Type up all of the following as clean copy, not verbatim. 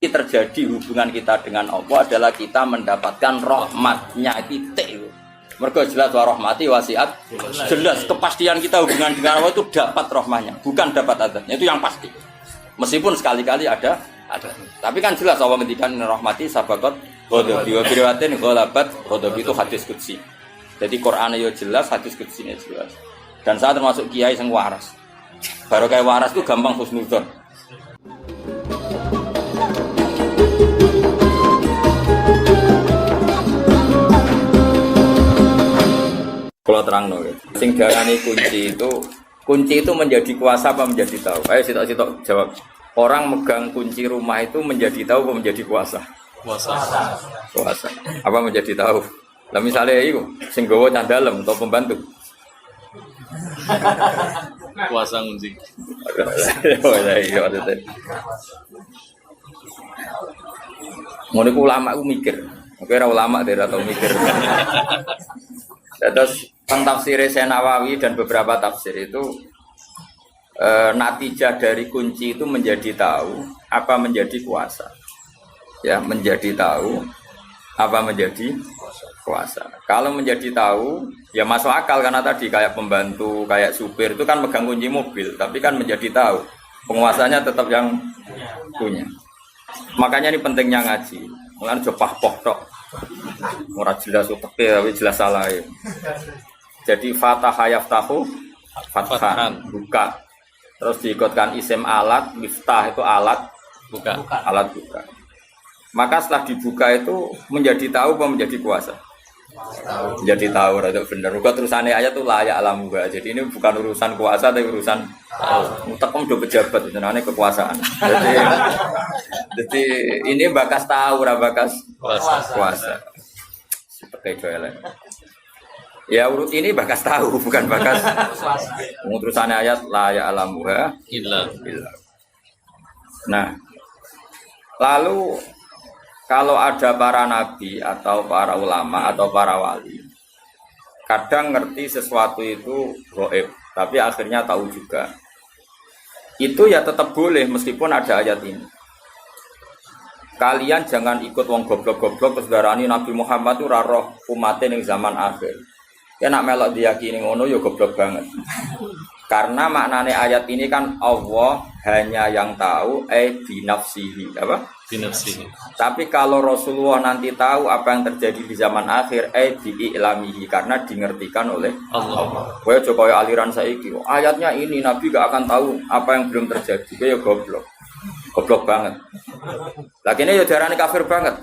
terjadi hubungan kita dengan Allah adalah kita mendapatkan rahmatnya titik. Mergo jelas wa rahmati wasiat, jelas kepastian kita hubungan dengan Allah itu dapat rahmatnya, bukan dapat adabnya, itu yang pasti. Meskipun sekali-kali ada. Tapi kan jelas Allah ngendikan rahmati sabaqat ghadabi wa biriwatin ghalabat ghadabi itu hadis qudsi. Jadi Quran yo jelas, hadis qudsi ini jelas. Dan saya termasuk kiai sing waras. Baru kayak waras itu gampang husnudzon. Kalau terang no, sing darani kunci itu menjadi kuasa apa menjadi tahu? Ayo sitok jawab. Orang megang kunci rumah itu menjadi tahu apa menjadi kuasa? Kuasa. Apa menjadi tahu? Lah misalnya itu sing gawa candalem atau pembantu. Kuasa kunci. Ngono ku ulama ku mikir. Oke, ulama dia atau mikir. Terus tafsir Nawawi dan beberapa tafsir itu natijah dari kunci itu menjadi tahu apa menjadi kuasa. Ya, menjadi tahu apa menjadi kuasa. Kalau menjadi tahu ya masuk akal karena tadi kayak pembantu, kayak supir itu kan megang kunci mobil, tapi kan menjadi tahu. Penguasanya tetap yang punya. Makanya ini pentingnya ngaji. Mulane jopah tok. Ora jelas utek tapi jelas salah. Jadi fatah yaftahu fathan buka. Terus diikutkan isim alat, miftah itu alat Buka. Alat buka. Maka setelah dibuka itu menjadi tahu apa menjadi kuasa? Menjadi tahu, itu benar. Bukan terusannya ayat itu layak alam juga. Jadi ini bukan urusan kuasa tapi urusan tahu. Tekom udah pejabat itu namanya kekuasaan. Jadi ini bakas tahu, bakas kuasa. Seperti itu ya urut ini bakas tahu, bukan bakas terusannya ayat layak alam juga. Nah, lalu kalau ada para nabi atau para ulama atau para wali, kadang ngerti sesuatu itu gaib, tapi akhirnya tahu juga. Itu ya tetap boleh meskipun ada ayat ini. Kalian jangan ikut wong goblok-goblok terus darani Nabi Muhammad itu roh umatin yang zaman akhir. Ya nak melok diyakini ngono ya goblok banget. Karena maknanya ayat ini kan Allah hanya yang tahu binafsihi apa? Binafsihi. Tapi kalau Rasulullah nanti tahu apa yang terjadi di zaman akhir bi'ilamihi karena dimengertikan oleh Allah. Kowe coba aliran saiki. Ayatnya ini Nabi gak akan tahu apa yang belum terjadi. Kowe ya goblok. Goblok banget. Lah kene ya darani kafir banget.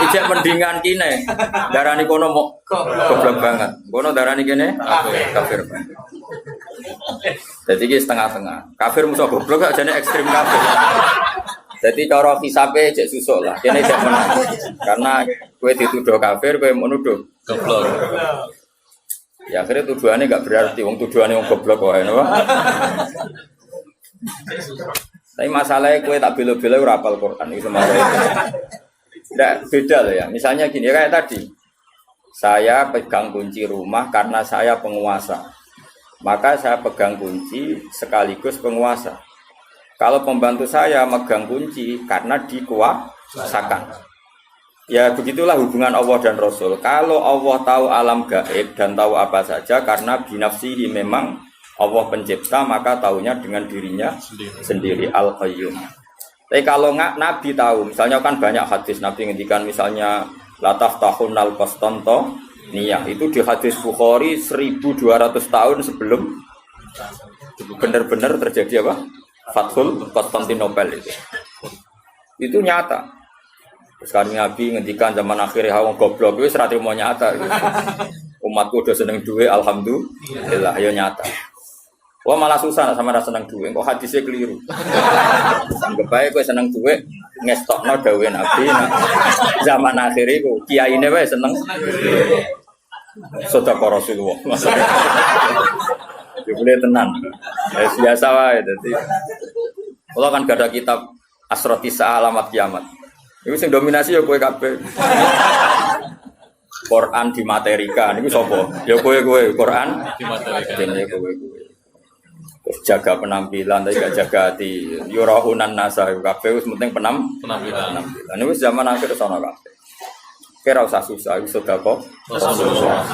Ijek mendingan kene. Darani kono mau goblok banget. Kono darani kene kafir banget. Jadi iki setengah-tengah. Kafir musuh goblok gak jane ekstrim kafir. Jadi cara hisabe cek susuk lah. Kene cek menang. Karena kowe dituduh kafir, kowe menuduh Goblok. Ya akhirnya tuduhannya gak berarti. Wong tuduhannya wong goblok wae napa. Tapi masalahnya kue tak bela-bela ora hafal Quran itu semua. Tidak beda loh ya. Misalnya gini kayak tadi. Saya pegang kunci rumah karena saya penguasa. Maka saya pegang kunci sekaligus penguasa. Kalau pembantu saya megang kunci karena dikuasakan. Ya begitulah hubungan Allah dan Rasul. Kalau Allah tahu alam gaib dan tahu apa saja karena binafsihi memang Allah pencipta maka tahunya dengan dirinya sendiri Al-Qayyum. Tapi kalau nggak Nabi tahu, misalnya kan banyak hadis Nabi ngendikan misalnya lataf tahun al-Qastanto niyah itu di hadis Bukhari 1200 tahun sebelum benar-benar terjadi apa? Fathul Konstantinopel itu. Itu nyata. Sekarang Nabi ngendikan zaman akhir hawa goblok wis ra trimo nyata. Umatku udah seneng duwe alhamdulillah ya nyata. Wah malah susah sama rasa seneng duwe, kok hadisnya keliru. Anggap bae kowe seneng duwe ngestokno dawuhe Nabi. Zaman akhir iku kiyaine wae seneng. Sedekah Rasulullah. Ya boleh tenan. Biasa wae dadi. Kalau kan gak ada kitab Asrotisa Alamat Kiamat. Iku sing dominasi ya kowe kabeh. Quran dimaterikan iku sapa? Ya kowe Quran Dimaterikan. Dene kowe. terus jaga penampilan tapi gak jaga hati. Yurahunan nasa kabeh wis penting Penampilan. penampilan. Ini zaman akhir sono kabeh. Kira usah susah, itu sudah kok Rasulullah.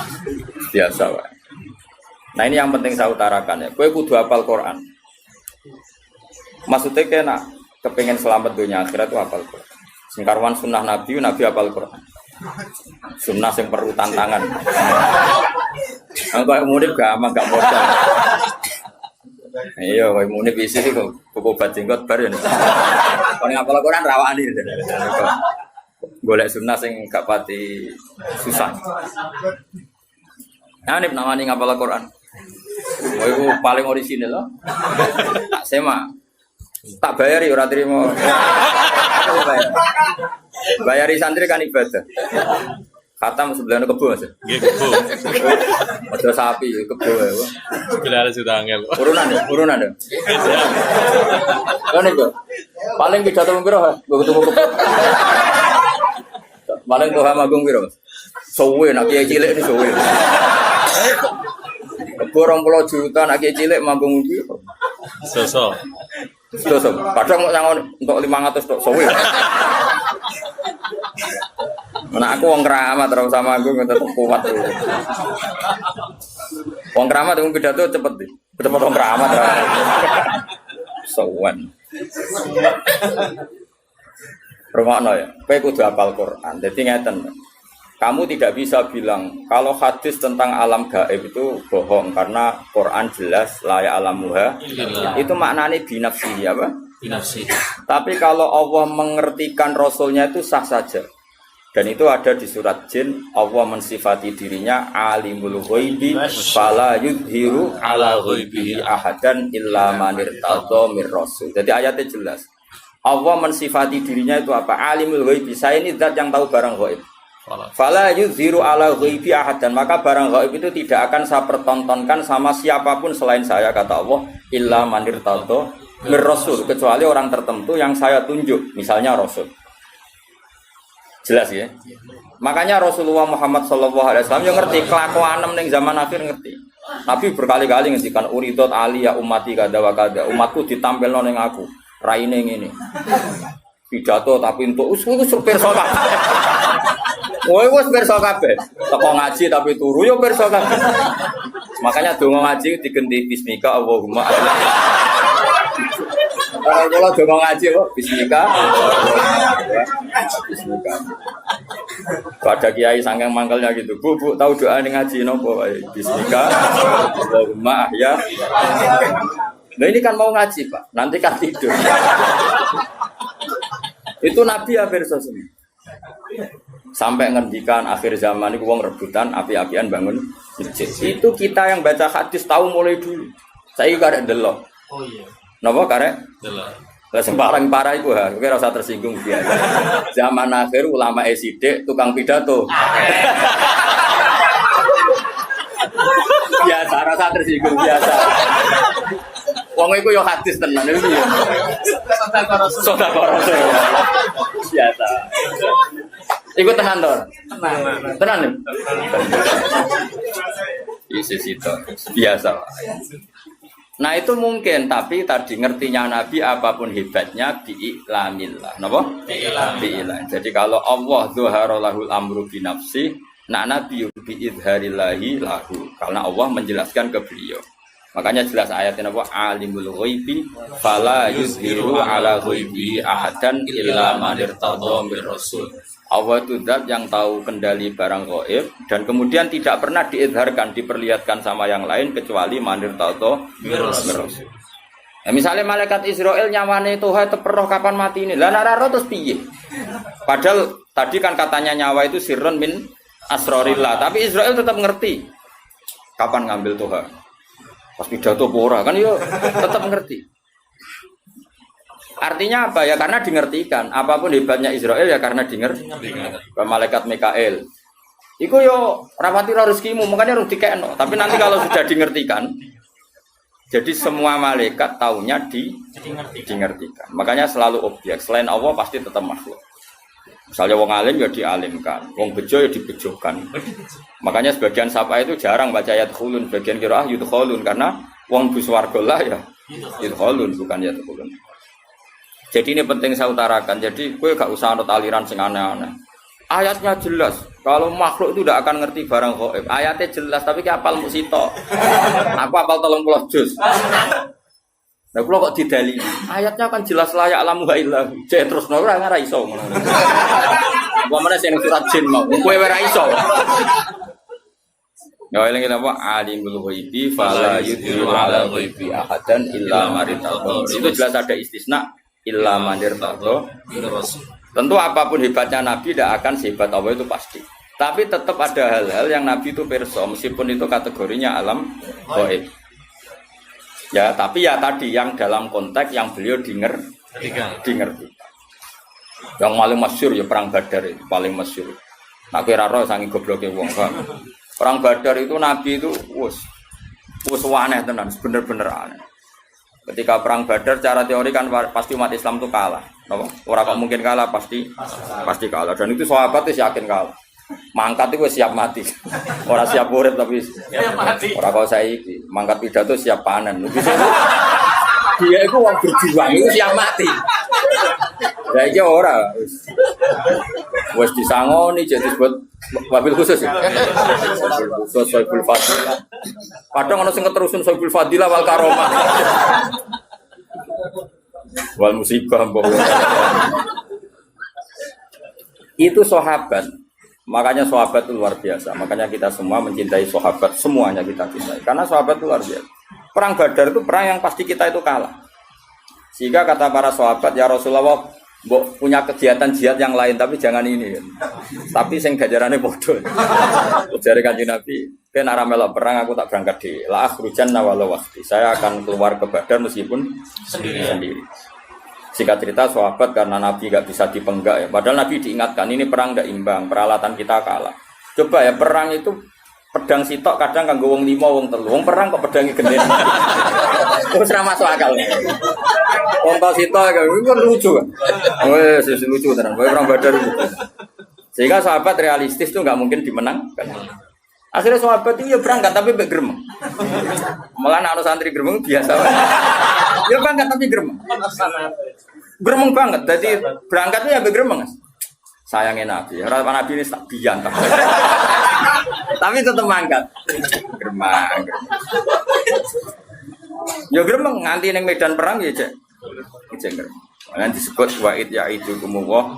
biasa wae. Nah ini yang penting saya utarakan ya. Kowe kudu hafal Quran. Maksudnya kena kepengen selamat dunia akhirat itu hafal Quran. Singkarwan sunnah Nabi hafal Quran. Sunnah yang perlu tantangan. Kalau murid gak aman gak modal. Iya, kalau murid isi sih kok obat jenggot baru nih. Kalau hafal Quran rawani. Golek sunnah sing gak pati susah. Nah, ini namanya ngapal Quran. Oh, itu paling orisinal loh. Tak sema. Tak bayari ora trimo. Bayari santri kan ibadah. Khatam sebelahnya kebo Mas. Nggih kebo. Ada sapi kebo ya. Bila ada sudah angel. Urunan ya. Kan itu. Paling pidato piro, Mbok ketemu kebo. Paling tuh magung piro, Mas? Sowe nak kiai cilik ini sowe. Kebo 20 juta nak kiai cilik magung iki. Sosok. Kadang mau nyangon untuk 500 tok sowe. Nah aku wong keramat terus sama aku tetep kuat tuh. Wong keramat wong pidato cepet deh. Cepet wong keramat. Sowan. Rungokno ya. Kowe kudu hafal Quran. Dadi ngeten. Kamu tidak bisa bilang kalau hadis tentang alam gaib itu bohong karena Quran jelas la ya'lamuha. Itu maknanya binafsihi apa? Binafsi. Tapi kalau Allah mengertikan Rasulnya itu sah saja. Dan itu ada di surat Jin. Allah mensifati dirinya alimul ghaibi fala yudhiru ala ghaibihi ahadan illa man irtadha mir rasul. Jadi ayatnya jelas. Allah mensifati dirinya itu apa? Alimul ghaibi. Saya ini zat yang tahu barang ghaib. Fala yudhiru ala ghaibi ahadan. Maka barang ghaib itu tidak akan saya pertontonkan sama siapapun selain saya, kata Allah, illa man irtadha mir rasul, kecuali orang tertentu yang saya tunjuk, misalnya Rasul. Jelas ya. Makanya Rasulullah Muhammad SAW yang ngerti kelakuan ning zaman akhir ngerti. Nabi berkali-kali ngendikan uridot ali ya ummati kada wa kada. Umatku ditampilno ning aku. Raine ngene. Pidato tapi untuk usus pirsa kabeh. Kowe wis pirsa kabeh. Teko ngaji tapi turu yo pirsa kabeh. Makanya donga ngaji digenti bismika Allahumma. Kalau donga ngaji kok bismika. Bismika. Ada kiai sangking mangkelnya gitu. Bu, tahu doa ning ngaji napa wae? Bismika Allahumma ya. Nah ini kan mau ngaji Pak, nanti kan tidur. Itu Nabi ya versi semua. Sampai ngendikan akhir zaman itu wong rebutan api-apian bangun masjid. Itu kita yang baca hadis tahu mulai dulu. Saya karek delok. Oh iya. Napa karek? Delok. Lah sing paling parah iku ha, kowe ora tersinggung biasa. Zaman akhir ulama sidik tukang pidato. Biasa rasa tersinggung biasa. Wong iku yo hadis tenan iki yo. Sedekah Rasul. Biasa. Iku tenan to? Tenan. Isi situ biasa. Nah itu mungkin, tapi tadi ngertinya Nabi apapun hebatnya bi'iklamillah. Napa? Bi'iklam. Jadi kalau Allah zuhara lahul amru binafsi, nah Nabi bi'idharillahi lahu. Karena Allah menjelaskan ke beliau. Makanya jelas ayatnya apa? Alimul ghaibi fala yuzhiru ala ghaibi ahadan illa man irtadha mir rasul. Allah itu zat yang tahu kendali barang gaib dan kemudian tidak pernah diizharkan, diperlihatkan sama yang lain kecuali man irtadha mir rasul. Ya, misalnya malaikat Israel nyawane Tuhan teperoh kapan mati ini. Lah nek ora terus piye? Padahal tadi kan katanya nyawa itu sirrun min asrorillah, tapi Israel tetap ngerti kapan ngambil Tuhan. Pas pidato pura kan yo tetap ngerti. Artinya apa ya? Karena dingertikan. Apapun hebatnya Israel ya karena dingerti. Malaikat Mikael. Iku yo rapati rezekimu, makanya harus dikekno. Tapi nanti kalau sudah dingertikan, jadi semua malaikat taunya dingertikan. Makanya selalu objek. Selain Allah pasti tetap makhluk. Misalnya wong alim ya dialimkan, wong bejo ya dibejokan. Makanya sebagian sapa itu jarang baca ayat khulun, bagian qiraah yudkhulun karena Wong bus warga lah ya. Idkhalun bukan ya tukulun. Jadi ini penting saya utarakan. Jadi gue gak usah anut aliran sing aneh-aneh. Ayatnya jelas. Kalau makhluk itu tidak akan ngerti barang gaib. Ayatnya jelas tapi ki apal musito. Aku apal 30 juz. Nah, kalau kok didalili, ayatnya kan jelas layak alamu illah. Cek terus ora iso ngono. Apa meneh sing surat jin mau. Kowe ora iso. Ya eling apa alimul ghaibi fala yudhiru ala ghaibi ahadan illa maritadha. Itu jelas ada istisna illa maritadha. Tentu apapun hebatnya Nabi tidak akan sehebat Allah itu pasti. Tapi tetap ada hal-hal yang Nabi itu pirsa meskipun itu kategorinya alam gaib. Ya, tapi ya tadi yang dalam konteks yang beliau dimengerti. Yang paling masyhur ya perang Badar itu paling masyhur. Nak kira roh sangi gobloke wong kan. Perang Badar itu Nabi itu wus aneh tenan, bener-bener aneh. Ketika perang Badar secara teori kan pasti umat Islam itu kalah. Orang kok mungkin kalah pasti kalah. Dan itu sahabat itu yakin kalah. Mangkat itu siap mati. Orang siap urip tapi orang kau saiki mangkat pidato siap panen. Dia itu orang berjuang itu siap mati. Ya iki ora wis disangoni jadi buat wabil khusus ya. Soibul Fadilah. Kadang ana sing keterusun Soibul Fadilah wal karomah. Wal musibah mbok. Itu sahabat. Makanya sahabat itu luar biasa. Makanya kita semua mencintai sahabat, semuanya kita cintai. Karena sahabat itu luar biasa. Perang Badar itu perang yang pasti kita itu kalah. Sehingga kata para sahabat, ya Rasulullah, mbok punya kegiatan jihad yang lain tapi jangan ini. Tapi sing gajarane padha. Ujare Kanjeng Nabi, "Ben ora melok perang aku tak berangkat di la akhrujanna walau waqti." Saya akan keluar ke Badar meskipun sendiri. Singkat cerita sahabat karena Nabi gak bisa dipenggak ya. Padahal Nabi diingatkan ini perang gak imbang, peralatan kita kalah. Coba ya perang itu pedang sitok kadang kanggo wong 5 wong 3. Wong perang kok pedange gede. Terus ora masuk akal. Wong sitok kan lucu kan. Wes lucu tenan. Perang Badar itu. Sehingga sahabat realistis tuh nggak mungkin dimenangkan. Akhirnya sahabat itu ya berangkat tapi bergeremeng. Malah anak santri geremeng biasa. Ya berangkat tapi geremeng. Geremeng banget. Jadi berangkatnya ya bergeremeng. Sayangnya Nabi. Orang Nabi ini tak bian. Tapi tetap mangkat. Geremeng. Ya geremeng nganti neng medan perang ya cek. Geremeng. Nanti disebut wa'id ya'idu kumuwah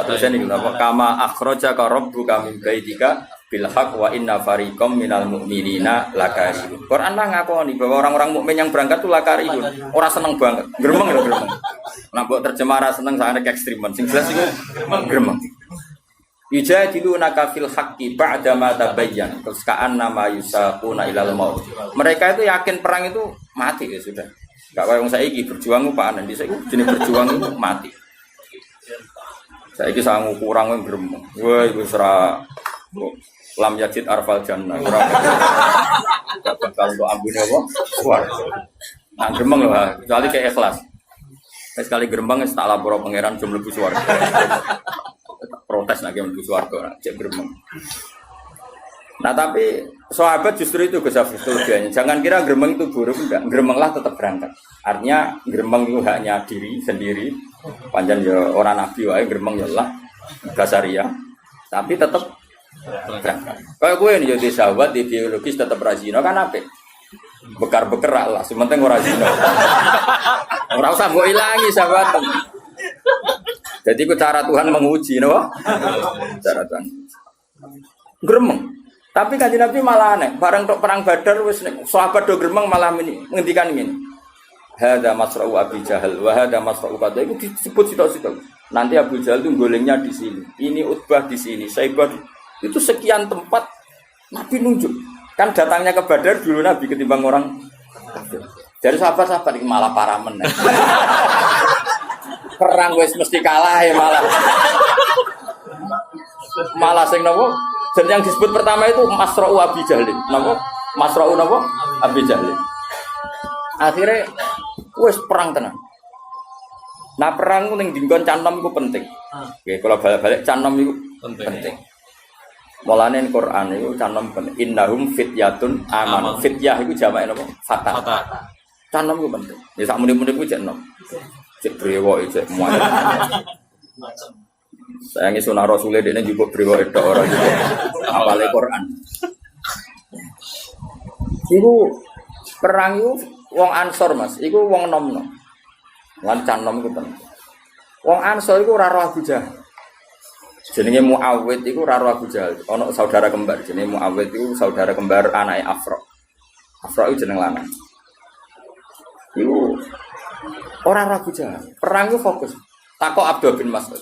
terus ini apa kama akhrajaka rabbuka min baitika bil haqq wa inna fariqam minal mu'minina lakarihun. Quran lah ngakoni bahwa orang-orang mukmin yang berangkat itu lakarihun. Orang seneng banget. Gremeng lho gremeng. Nah mbok terjemah ra seneng sangat ekstriman. Sing jelas iku gremeng. Yujadilunaka fil haqqi ba'da ma tabayyan. Terus ka'annama yusaquna ilal maut. Mereka itu yakin perang itu mati ya sudah. Gak kaya wong saiki berjuang ku panen, dhisik ku jenenge berjuang ku mati. Saiki sangu kurang wong gremeng. Wah iku ora lam yajid arfal jannah. Ora bakal kok ambune apa? Swarga. Nah gremeng lho, kecuali kayak ikhlas. Sekali gremeng wis tak lapor pangeran jum mlebu swarga. Protes nek mlebu swarga, cek gremeng. Nah tapi sahabat justru itu kelebihannya. Jangan kira gremeng itu buruk, enggak. Gremenglah tetap berangkat. Artinya gremeng itu haknya diri sendiri. Panjang ya orang nabi wae gremeng ya Allah basaria. Tapi tetap berangkat. Kayak gue ini jadi sahabat di biologis tetap rajin kan apa? Bekar-bekar lah. Sementing ora rajin. Ora usah mbok ilangi sahabat. Jadi itu cara Tuhan menguji, no? Cara Tuhan. Gremeng. Tapi Kanjeng Nabi malah aneh, bareng tok perang Badar wis sahabat do gremeng malah ngendikan ngene. Hadza masra'u Abi Jahal wa hadza masra'u kada itu disebut sitok-sitok. Nanti Abu Jahal itu golengnya di sini. Ini Utbah di sini, Saibah itu sekian tempat Nabi nunjuk. Kan datangnya ke Badar dulu Nabi ketimbang orang. Dari sahabat-sahabat ini malah parah meneh. Perang wis mesti kalah ya malah. Malah sing nopo? Dan yang disebut pertama itu Masra'u Abi Jahlin. Napa? Masra'u napa? Abi Jahlin. Akhirnya wis perang tenan. Nah perang ning dinggon canom iku penting. Nggih, kalau balik-balik canom iku penting. Mulane Quran iku canom ben innahum fityatun aman. Fityah iku jamake napa? Fata. Canom ku penting. Ya sak muni-muni ku cek nom. Cek brewo cek muat. Saya ngi sunah Rasulullah dene juga brewo tok ora juga. Apale Quran. Iku perang iku wong Ansor Mas, iku wong nom-nom. Lan canom ku penting. Wong Ansor iku ora roh Abu Jahal. Jenenge Muawwid iku ora roh Abu Jahal. Ana saudara kembar jenenge Muawwid iku saudara kembar anake Afra. Afra iku jeneng lanang. Iku ora roh Abu Jahal. Perang iku fokus. Takok Abdul bin Mas'ud.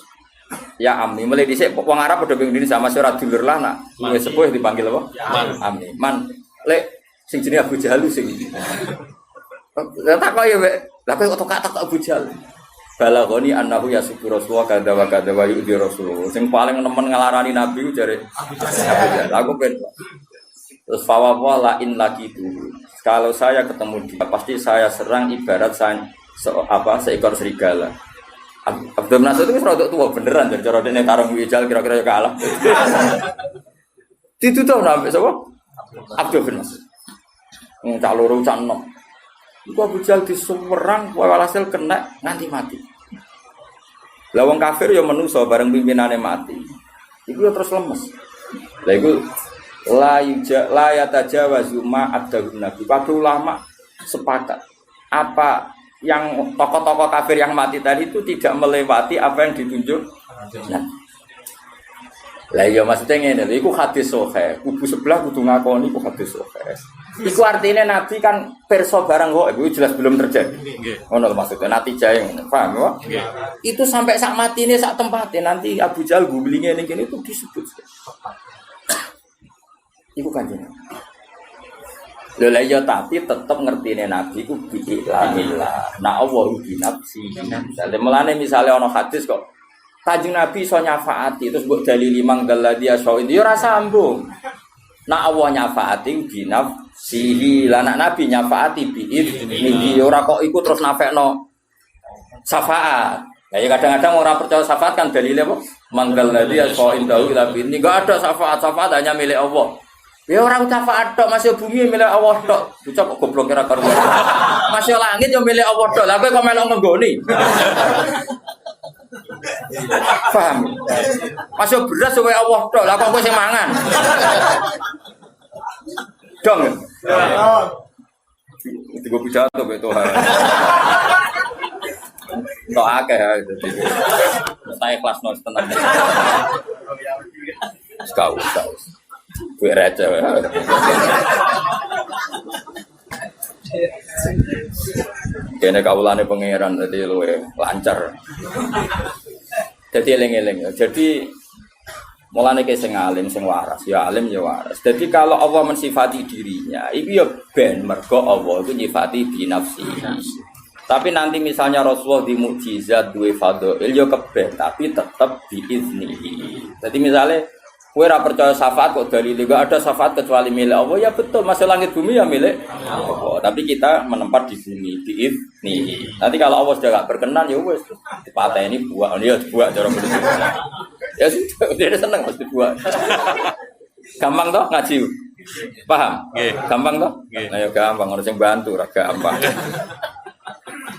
Ya Ami, mulai dhisik wong Arab padha bingung diri sama ora dulur lah nak. Wis sepuh dipanggil apa? Ami. Man, lek sing jenenge Abu Jahal sing. Lah takok ya, Mbak. Lah kok takok Abu Jahal. Balagoni annahu yasubu Rasulullah kadza wa kadza wa yu'di Rasulullah. Sing paling nemen ngelarani Nabi ku jare Abu Jahal. Aku ben. Terus fawawa la in laqitu. Kalau saya ketemu dia pasti saya serang ibarat seekor serigala. Abdul Nasir itu rada tua beneran jadi cara dene tarung wijal kira-kira kalah. Ditutup nambah sapa? Abdul bin Nasir. Cak loro cak enom. Iku Abu Jahal disumerang walhasil kena nganti mati. Lah wong kafir ya menungso bareng pimpinane mati. Iku terus lemes. Lah iku la yatajawazu ma adabun nabi. Para ulama sepakat apa yang tokoh-tokoh kafir yang mati tadi itu tidak melewati apa yang ditunjuk. Nah. Lah ya maksudnya ngene lho, iku hadis sahih. Kubu sebelah kudu ngakoni iku hadis sahih. Iku artinya Nabi kan perso barang kok iku jelas belum terjadi. Ngono maksudnya natijae ngono. Paham ya? Itu sampai sak matine sak tempate nanti Abu Jahal gulinge ning kene itu disebut. Iku kanjeng. Lha ya tapi tetep ngertine Nabi ku bi'illah. Nah Allah bi nafsi. Dadi melane misale ana hadis kok Kanjeng Nabi iso nyafaati terus mbok dalili manggal dia so itu ya ora sambung. Nah Allah nyafaati bi nafsihi. Lah nak Nabi nyafaati bi idzni. Ora kok iku terus nafekno syafaat. Ya kadang-kadang orang percaya syafaat kan dalile apa? Manggal dia so indahu ila bi. Enggak ada syafaat. Syafaat hanya milik Allah. Ya orang syafaat tok masih bumi milik Allah tok. Bocah kok goblok kira karo. Masih langit yo milik Allah tok. Lah kowe kok melok nenggoni. Paham? Masih beras suwe Allah tok. Lah kok kowe sing mangan. Dong. Itu gue pidato be Tuhan. Entok akeh ya itu. Saya kelas nos tenang. Sekau. Gue receh. Kene kawulane pangeran dadi luwe lancar. Dadi eling-eling. Jadi mulane ke sing alim sing waras, ya alim ya waras. Jadi kalau Allah mensifati dirinya, itu ya ben mergo Allah itu nyifati bi nafsi. Tapi nanti misalnya Rasulullah di mukjizat duwe fadhil ya keben, tapi tetap bi iznihi. Jadi misalnya kowe ora percaya syafaat kok dalile enggak ada syafaat kecuali milik Allah ya betul masih langit bumi ya milik Allah. Tapi kita menempat di bumi di ini. Nanti kalau Allah sudah enggak berkenan ya wis dipateni buak ya buak cara begitu. Ya sudah dia seneng mesti buak. Gampang toh ngaji. Paham? Nggih. Gampang toh? Nggih. Nah ya gampang orang sing bantu ora gampang.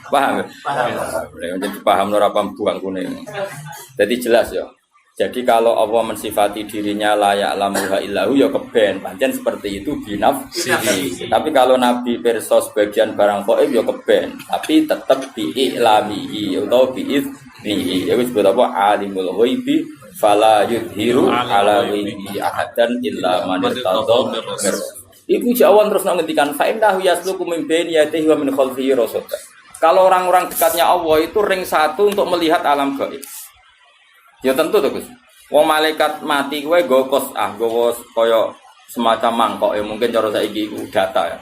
Paham? Paham. Jadi paham ora paham buang kuning. Jadi jelas ya. Jadi kalau Allah mensifati dirinya layak lamuha illahu ya keben pancen seperti itu binafsihi. Tapi kalau Nabi perso sebagian barang gaib ya keben, tapi tetap bi'ilamihi atau bi'iznihi. Ya wis apa alimul ghaibi fala yudhiru ala ghaibi ahadan illa man irtadha. Iku jawan terus ngendikan fa innahu yasluku min baini yadihi wa min khalfihi rasada. Kalau orang-orang dekatnya Allah itu ring satu untuk melihat alam gaib. Ya tentu tuh Gus. Wong malaikat mati kowe nggo nggo kaya semacam mangkok ya mungkin cara saiki iku data ya.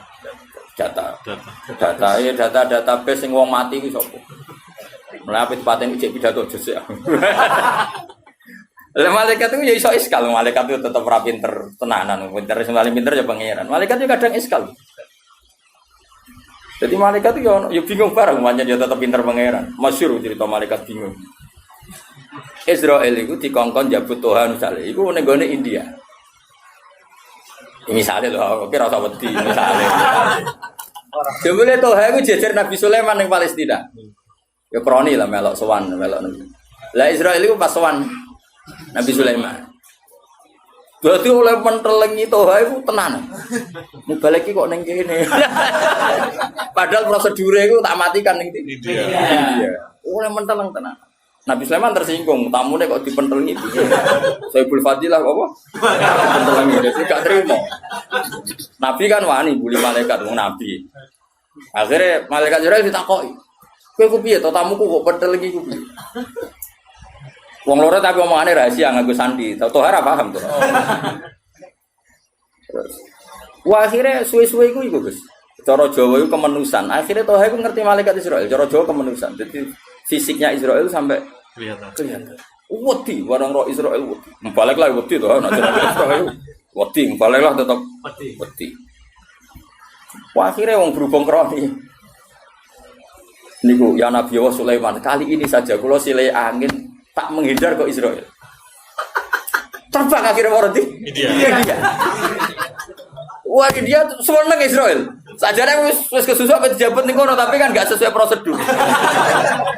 Data database sing wong mati ku sapa. Mlaku pateni cek pidato jese. Lah malaikat itu ya iso iskal, malaikat itu tetep ora pinter tenanan, pinter sing paling pinter ya pangeran. Malaikat itu kadang iskal. Jadi malaikat itu ya bingung bareng, pancen ya tetep pinter pangeran. Masyhur cerita malaikat bingung. Israel itu dikongkon jabut Tuhan misalnya, itu ning gone India. Misalnya loh, oke rasa wedi misalnya. Jebule Toha iku jejer Nabi Sulaiman ning Palestina. Ya kroni lah melok sowan, melok. Lah Israil iku pas sowan Nabi Sulaiman. Berarti oleh mentelengi Toha iku tenan. Mubalek iki kok ning kene. Padahal prosedure iku tak matikan ning India. Oleh menteleng tenan. Nabi Sulaiman tersinggung, tamune kok dipentelengi piye? Saibul Fadilah apa? Pentelengi, jadi gak terima. Nabi kan wani bully malaikat, wong nabi. Akhirnya malaikat Jibril ditakoki, kowe ku piye to tamuku kok pentelengi ku piye? Wong loro tapi omongane rahasia nganggo sandi, tau ora paham to. Terus wah akhirnya suwe-suwe iku Gus. Cara Jawa iku kemenusan. Akhirnya Toha iku ngerti malaikat Israil, cara Jawa kemenusan. Jadi fisiknya Israel sampai kelihatan. Wedi, warang roh Israel wedi. Balik lah wedi tuh, nak Israel wedi, balik lah tetap wedi. Wah, akhirnya wong berhubung kroni. Niku ya Nabi Allah Sulaiman kali ini saja kalau silai angin tak menghindar ke Israel. Terbang akhirnya mau nanti. Iya. Wah dia seneng Israel. Sajane wis kesusu apa dijabat ning kono tapi kan enggak sesuai prosedur.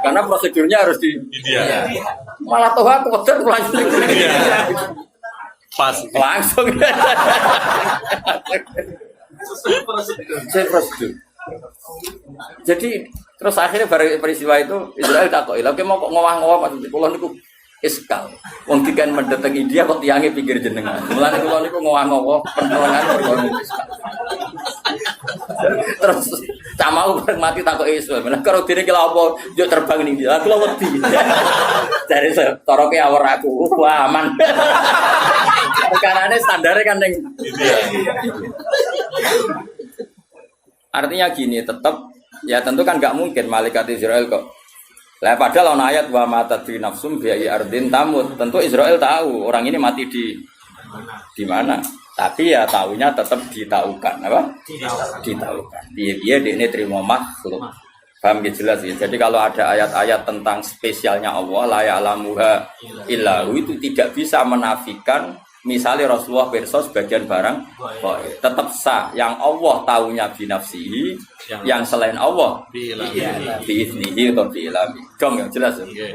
Karena prosedurnya harus di India. Malah toh aku wedher langsung. Pas langsung. Sesuai prosedur. Jadi terus akhirnya peristiwa itu Israel takoki, "Lha mau kok ngowah-ngowah maksud kula niku iskal. Wong dikan mendatang India kok tiange pinggir jenengan. Mulane kula niku ngowah-ngowah pentolangan kula iskal." Terus camau mati takoki Israel. Menak karo dene ki lha apa yo terbang ning India. Kula wedi. Dari toroke awor aku. Wah, aman. Perkarane standare kan ning India. Artinya gini, tetap ya tentu kan nggak mungkin malaikat Israel kok. Lah padahal ana ayat wa matadri nafsum bi ardin tamut. Tentu Israel tahu orang ini mati di mana. Tapi ya tahunya tetap ditaukan, apa? Ditaukan. Dia ini terima makhluk. Paham ya jelas ya. Jadi kalau ada ayat-ayat tentang spesialnya Allah la ya'lamuha illahu itu tidak bisa menafikan misalnya Rasulullah pirsa sebagian barang tetap sah yang Allah tahunya binafsihi yang selain Allah biiznihi atau biilami dong ya jelas ya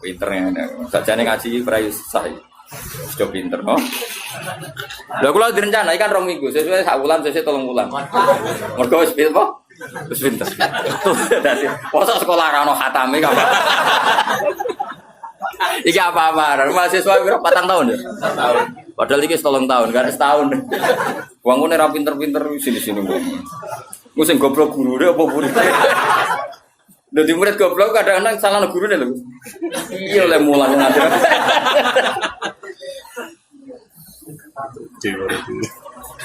pinternya sajane ngaji prayu sah sudah pinter no lha kula direncana ikan 2 minggu sesuai sak wulan sesuai 3 wulan mergo wis pinter wis pinter dadi poso sekolah ra ono khatame kan iki apa-apa, mahasiswa berapa 4 tahun ya? 4 tahun. Padahal iki 3 tahun, kan setahun. Wong ngene ra pinter-pinter sini-sini kok. Ku sing goblok gurune apa murid? Dadi murid goblok kadang-kadang salah gurune lho. Iya oleh mulang nanti.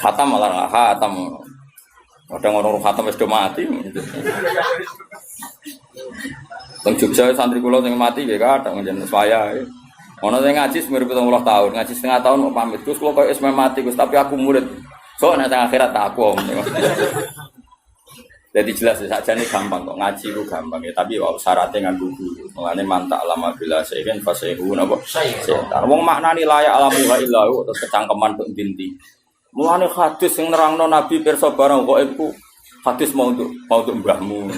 Khatam malah khatam. Kadang orang khatam wis do mati. Teng Jogja santri kula sing mati nggih kadang njenengan saya. Ono sing ngaji semir 70 tahun, ngaji setengah tahun kok pamit. Gus kula koyo wis mati Gus, tapi aku murid. So nek akhirat tak aku om. Jadi jelas sakjane gampang kok ngaji ku gampang ya, tapi wae syaratnya nganggo guru. Mulane mantak lama bila sehen fasehu napa? Setan. Wong maknani layak alamu wa illahu terus kecangkeman kok dinti. Mulane hadis sing nerangno Nabi pirsa barang kok iku hadis mau untuk mbahmu,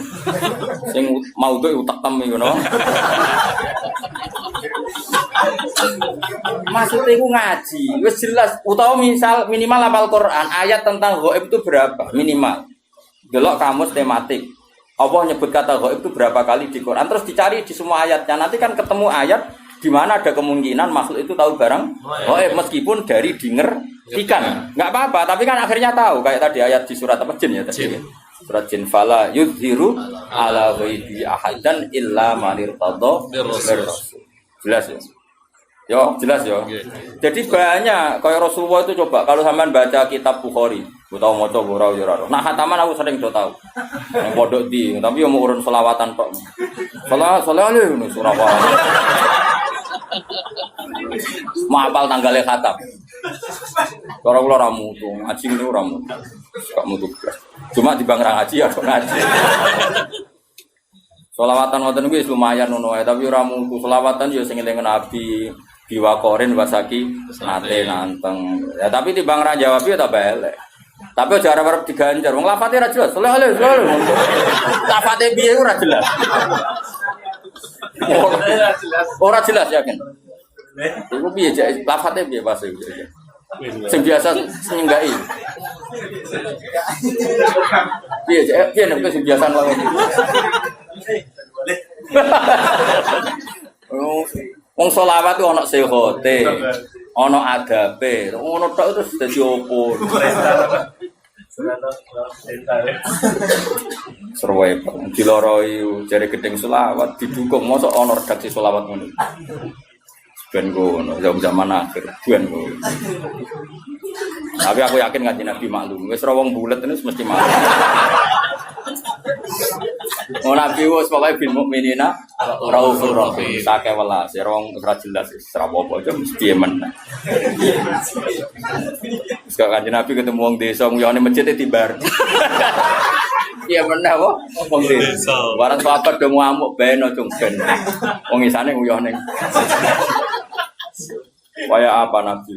sing mau untuk utak tem ngono. Maksudnya aku ngaji, wis jelas. Utawa misal minimal hafal Quran, ayat tentang ghaib itu berapa minimal. Delok kamus tematik. Allah nyebut kata ghaib itu berapa kali di Quran, terus dicari di semua ayatnya. Nanti kan ketemu ayat di mana ada kemungkinan makhluk itu tahu barang ghaib meskipun dari dengarkan. Enggak apa-apa, tapi kan akhirnya tahu kayak tadi ayat di surat apa jin ya tadi. Surat jin fala yudhiru ala ghaibi ahadan illa man irtada bir rasul. Jelas ya. Yo, jelas yo. Jadi banyak kayak Rasulullah itu coba kalau sampean baca kitab Bukhari, tahu maca ora yo ora. Nah, khataman aku sering do tahu. Yang pondok di, tapi yo mau urun selawatan tok. Salah ngono Surabaya. Maapal tanggalnya khatam. Cara kula ora mutu, ngaji niku ora mutu. Gak mutu. Cuma di bang ngaji ya kok ngaji. Selawatan wonten kuwi lumayan ngono ae, tapi ora mutu. Selawatan yo sing eling Nabi, biwakorin wasaki nate nanteng. Ya tapi timbang ra jawab ya tak elek. Tapi aja arep diganjar. Wong lafate ra jelas. Selalu. Lafate piye ora jelas. Ora jelas yakin. Iku piye jek lafate piye pas iku. Sing biasa nyenggai. Piye nek sing biasa ngomong. Wong selawat ku ana sehote, ana adabe, ngono tok terus dadi opo. Serwe diloroi jare gedeng selawat didukung mosok ana redaksi selawat ngono. Ben ngono zaman akhir ben ngono. Tapi aku yakin kanjeng Nabi maklum, wis ora wong bulet ini mesti maklum. Oh Nabi wis pokoke bil mukminina raufur rahim, sake welas, rong ora jelas ora apa-apa aja mesti men. Sekak kanjeng Nabi ketemu wong desa nguyone masjid tibar. Iya bener kok, wong desa. Barang sahabat do ngamuk ben ojo ben. Wong isane nguyone. Kaya apa Nabi?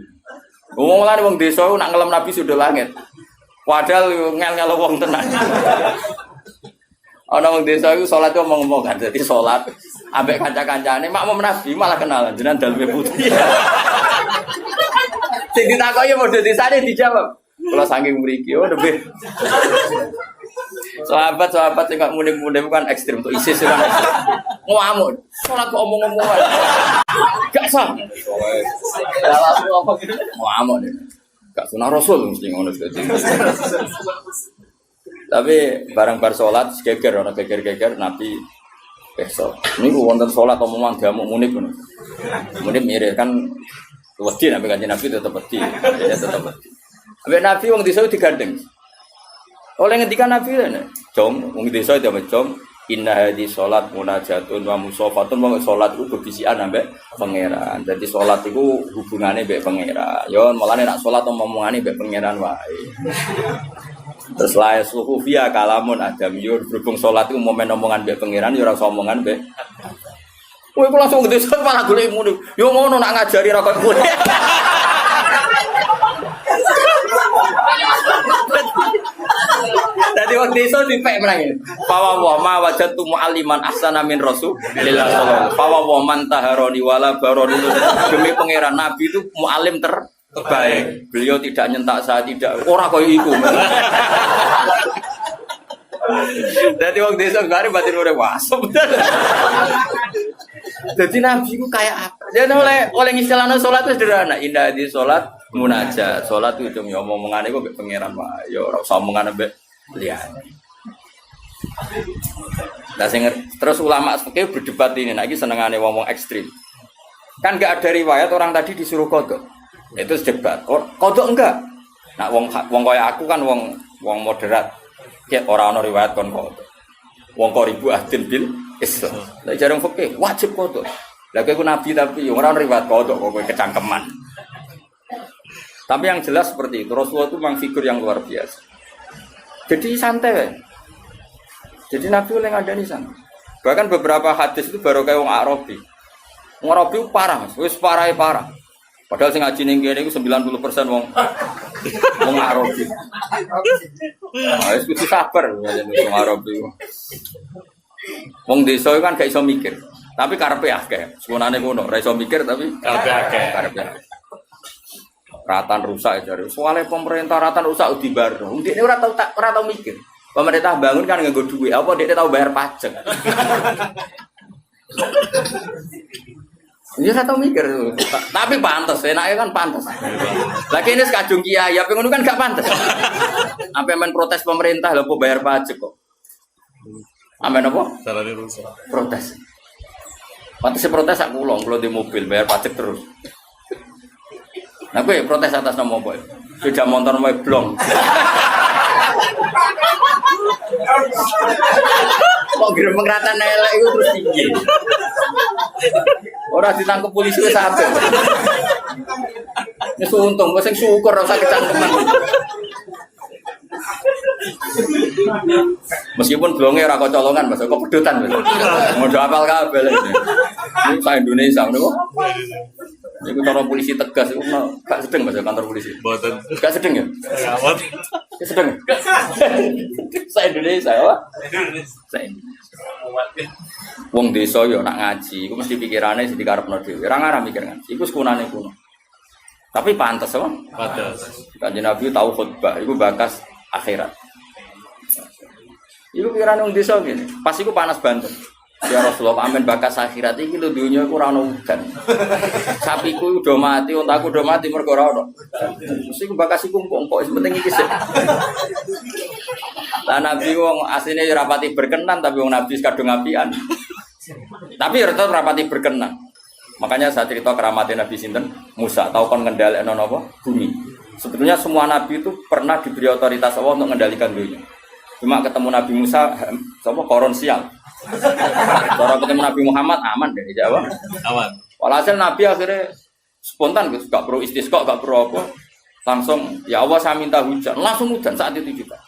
Ngomong lan wong desa nak ngelem Nabi sudah langit. Padahal ngel-ngel wong tenan. Ana wong desa iku salat itu ngomong kan dadi salat ambek kanca-kancane makmum Nabi malah kenalan jenengan daleme putih. Sing ditakoki modho desane dijawab. Kula saking mriki oh lebih. Sahabat-sahabat sing gak munim-munim kan ekstrem tuh ISIS kan. Ngamuk. Salat kok omong-omongan. Gak sah. Ngamuk. Gak sunah Rasul mesti ngono dadi. Tapi barang bar salat geger ana geger-geger Nabi besok. Niku wonten salat omongan diamuk munib ngono. Munib mirip kan wedi nek kanjeng Nabi tetep wedi. Ya tetep wedi. Ambek Nabi wong desa digandeng. Oleh ngendikan Nabi lho, "Jom, wong desa itu jom, inna hadhi salat munajatun wa musafatun." Wong salat iku bebisikan ambek pangeran. Dadi salat iku hubungane mbek pangeran. Yo mulane nek salat omongane mbek pangeran wae. Terus lae suhu via kalamun adam yo berhubung salat iku momen omongan mbek pangeran yo ora usah omongan mbek. Kowe kok langsung desa malah golek ngono. Yo ngono nak ngajari ra kok kowe. Dadi waktu itu dipek menangin. Fawa wa ma wajatu mu'alliman ahsana min Rasulillah sallallahu. Fawa wa man taharoni wala baroni. Demi pangeran Nabi itu muallim terbaik. Beliau tidak nyentak saya tidak. Ora koyo iku. Dadi waktu itu gare batin ora wasop. Jadi Nabi itu kayak apa? Dia oleh istilahnya sholat itu sederhana. Indah di sholat munajat. Sholat itu cuma omongannya kok pangeran wae. Ya ora usah omongan mbek liyane. Nah, terus ulama fikih berdebat ini. Nah, iki senengane ngomong ekstrim. Kan enggak ada riwayat orang tadi disuruh qodho. Itu debat. Qodho enggak? Nah, wong kaya aku kan wong moderat. Kayak ora ana riwayat kon qodho. Wong kok ribu ahdin bil Islam. Lah jarang fikih wajib qodho. Lah kowe nabi tapi ora ana riwayat qodho kok kowe kecangkeman. Tapi yang jelas seperti itu. Rasulullah itu memang figur yang luar biasa. Jadi santai. Jadi Nabi oleh ngadani sana. Bahkan beberapa hadis itu baru kayak wong Arabi. Wong Arabi itu parah, wis parah. Padahal sing ngaji ning kene iku 90% wong Arabi. Ah, wis kudu sabar wong Arabi. Wong desa kan gak iso mikir, tapi karepe akeh. Sekunane ngono, ora iso mikir tapi karepe akeh. Ratan rusak jare. Soale pemerintah ratan rusak dibarno. Ndekne ora tau mikir. Pemerintah bangun kan nganggo duit, apa ndekne tau bayar pajak. Dia ora tau mikir. Tapi pantes, enake kan pantes. Lagi ini sekajung kiai, ya pengen kan gak pantes. Sampai men protes pemerintah lho kok bayar pajak kok. Amen apa? Salahnya rusak. Protes. Pantes protes aku kula di mobil bayar pajak terus. Nah, gue protes atas nama apa? Sudah motor mau blong. Kok kirim pengratan elek itu terus tinggi. Orang ditangkap polisi wis sampe. Wis untung, wis syukur ora usah kecangkeman. Meskipun blonge ora kok colongan, Mas, kok pedotan. Modho apal kabeh. Ini sa Indonesia niku. Iku cara polisi tegas, iku gak sedeng Mas kantor polisi. Boten. Gak sedeng ya? Awat. Gak sedeng. Saya Indonesia, Pak. Saya. Wong desa yo nak ngaji, iku mesti pikirane sing dikarepno dhewe. Ora ngarah mikir ngaji, iku sekunane kuno. Tapi pantes apa? Pantes. Kanjeng Nabi tahu khutbah, iku bakas akhirat. Iku pikiran wong desa ngene. Pas iku panas banget. Ya Rasulullah, amin bakas akhirat iki lho dunya iku ora ono udan. Sapiku udah mati, untaku udah mati mergo ora ono. Mesti iku bakas iku empuk-empuk penting iki sih. Lah Nabi wong asline rapati berkenan tapi wong Nabi kadung apian. Tapi tetep rapati berkenan. Makanya saya cerita keramatnya Nabi sinten Musa, tahu kon ngendhalekno napa? Bumi. Sebetulnya semua nabi itu pernah diberi otoritas Allah untuk mengendalikan dunia. Cuma ketemu Nabi Musa sapa koron sial. Cara ketemu Nabi Muhammad aman deh Jawa. Aman. Walhasil Nabi akhirnya spontan gitu, gak perlu istisqa, gak perlu apa. Langsung ya Allah saya minta hujan, langsung hujan saat itu juga.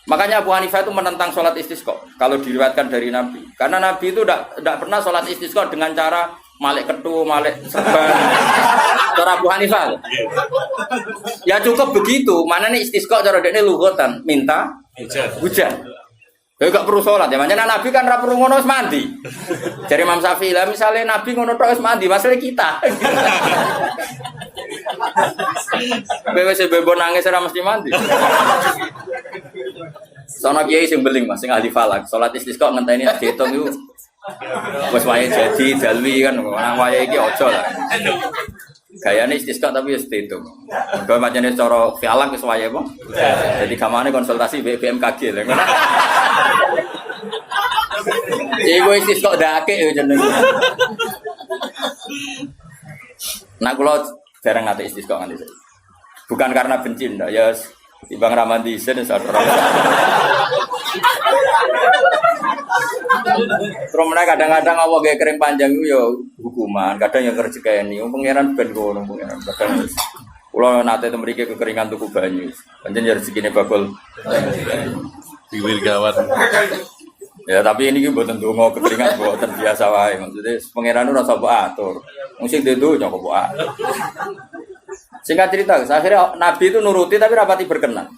Makanya Abu Hanifah itu menentang sholat istisqa kalau diriwayatkan dari Nabi. Karena Nabi itu tidak pernah sholat istisqa dengan cara malik ketu, malik serban. Cara Abu Hanifah. Ya cukup begitu. Mana nih istisqa cara dekne lughatan, minta hujan. Ya gak perlu sholat ya. Makanya Nabi kan ra perlu ngono wis mandi. Jare Imam Syafi'i lah misalnya Nabi ngono tok wis mandi, masalah kita. Bebas bebo nangis ora mesti mandi. Sono kiai sing beling Mas, sing ahli falak. Salat istisqa ngenteni diitung iku wis wayahe jadi dalwi kan nang wayahe iki aja lah. Gayane istisqa tapi wis diitung. Mergo macane cara falak wis wayahe apa? Jadi kamane konsultasi BMKG lho. Iku istisqa dake yo jenenge. Nah kula jarang ngate istisqa nganti saiki. Bukan karena benci ndak ya timbang ramadi sen saudara. Terus mereka kadang-kadang Allah gaya kering panjang itu ya hukuman, kadang yang rezekeni. Pangeran ben ngono pangeran. Kadang kula nate temriki kekeringan tuku banyu. Pancen ya rezekine bakul. Diwil gawat. Ya tapi ini mboten donga kekeringan mboten biasa wae. Maksudnya pangeran ora usah mbok atur. Wong sing dudu nyok mbok atur. Singkat cerita, akhirnya Nabi itu nuruti tapi rapati berkenan.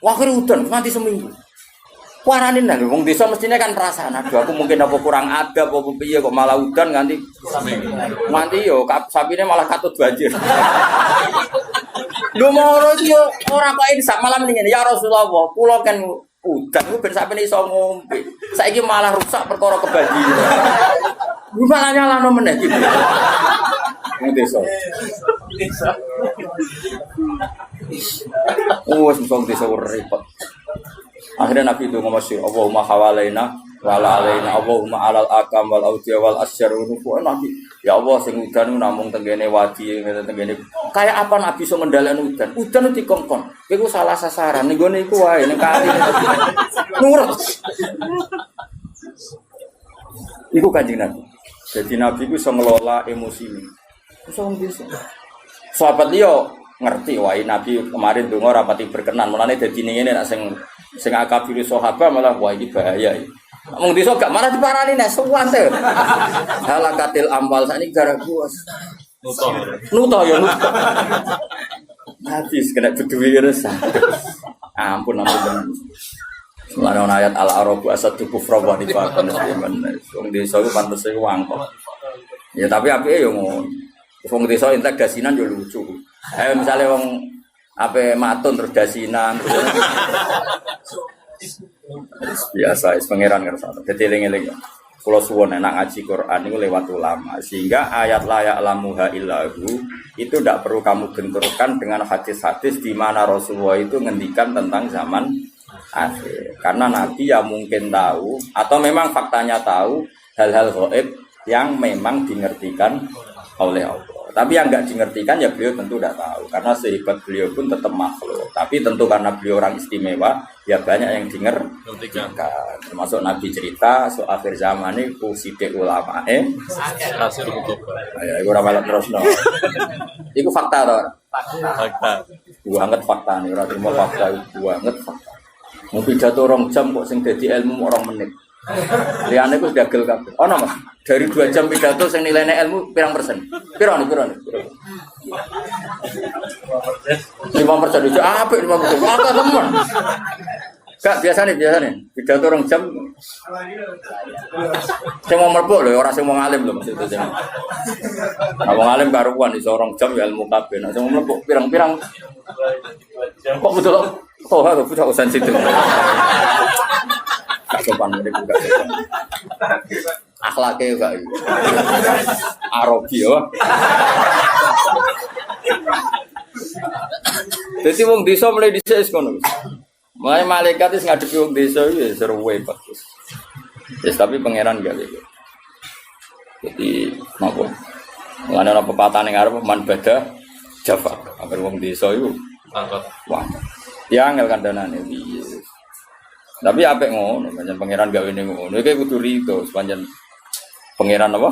Wah akhirnya udan, mati seminggu. Waranin lah, wong desa mestinya kan perasaan. Aduh aku mungkin apa kurang adab, apa piye kok malah udan nganti seminggu. Nanti yo sapine malah katut banjir. Lho moro iki yo ora kok insaf malam ngene. Ya Rasulullah, kula kan udan ku ben sapine iso ngombe. Saiki malah rusak perkara kebanjiran. Lu malah nyalano meneh iki. Wong desa. Oh, sing desa repot. Akhirnya Nabi itu ngomong Allahumma hawalaina wala alaina Allahumma alal akam wal awdiya wal asyar wa Nabi ya Allah sing udan namung tenggene wadi tenggene kayak apa Nabi iso ngendhaleni udan dikongkon iku salah sasaran ning gone iku wae ning kali nurut iku Kanjeng Nabi jadi Nabi iku iso ngelola emosi iso bisa sahabat liya ngerti wae Nabi kemarin donga rapati berkenan mulane dadi ngene nek sing akabir sahabat malah wah iki bahaya iki. Wong desa gak marah diparani nek suwante. Halakatil amwal sakniki gara kuwas. Nuto ya nuto. Habis kena beduwi resah. Ampun. Mulane ana ayat al-arabu asadu kufra wa nifaqan musliman. Wong desa iku pantes iku wangkok. Ya tapi apike yo ngono. Wong desa entek dasinan yo lucu. Misale wong ape matun terus dasinan. Biasa pangeran ngersane. Dadi eling-eling. Kula suwun enak ngaji Quran niku lewat ulama sehingga ayat layak lamuha illahu itu tidak perlu kamu benturkan dengan hadis-hadis di mana Rasulullah itu ngendikan tentang zaman akhir. Karena Nabi ya mungkin tahu atau memang faktanya tahu hal-hal gaib yang memang dingertikan oleh Allah. Tapi yang enggak dingertikan ya beliau tentu tidak tahu karena sehebat beliau pun tetap makhluk. Tapi tentu karena beliau orang istimewa ya banyak yang dingertikan. Termasuk Nabi cerita soal akhir zaman ini kuside ulama Kasir kutub. Ya iku ora melok terusno. Iku fakta to. Fakta. Banget fakta nih ora terima fakta banget fakta. Mau pidato 2 jam kok sing dadi ilmu 2 menit. Liyane ku dagel kabeh. Ono Mas. Dari 2 jam pidato sing nilainya ilmu pirang persen? Piro nih? 5% itu apa 5%? Maka teman. Kak biasa nih pidato orang jam. Saya mau merbuk loh, orang saya mau ngalim loh maksudnya saya. Mau ngalim karuan di seorang jam ya ilmu kabeh. Saya mau merbuk pirang-pirang. Kok betul? Oh, harus punya usaha situ. Kak sopan mereka juga. Akhlaknya juga. Arogi ya. Jadi wong desa mulai dhisik ngono. Mulai malaikat wis ngadepi wong desa ya seru wae bagus. Yes, tapi pangeran gak gitu. Jadi napa? Mulane ana pepatah ning arep man bada Jawa. Agar wong desa iku Angkat. wah. Ya angel kandhanane piye. Tapi apik ngono, pancen pangeran gawe ning ngono. Iki kudu rito, pancen pangeran apa?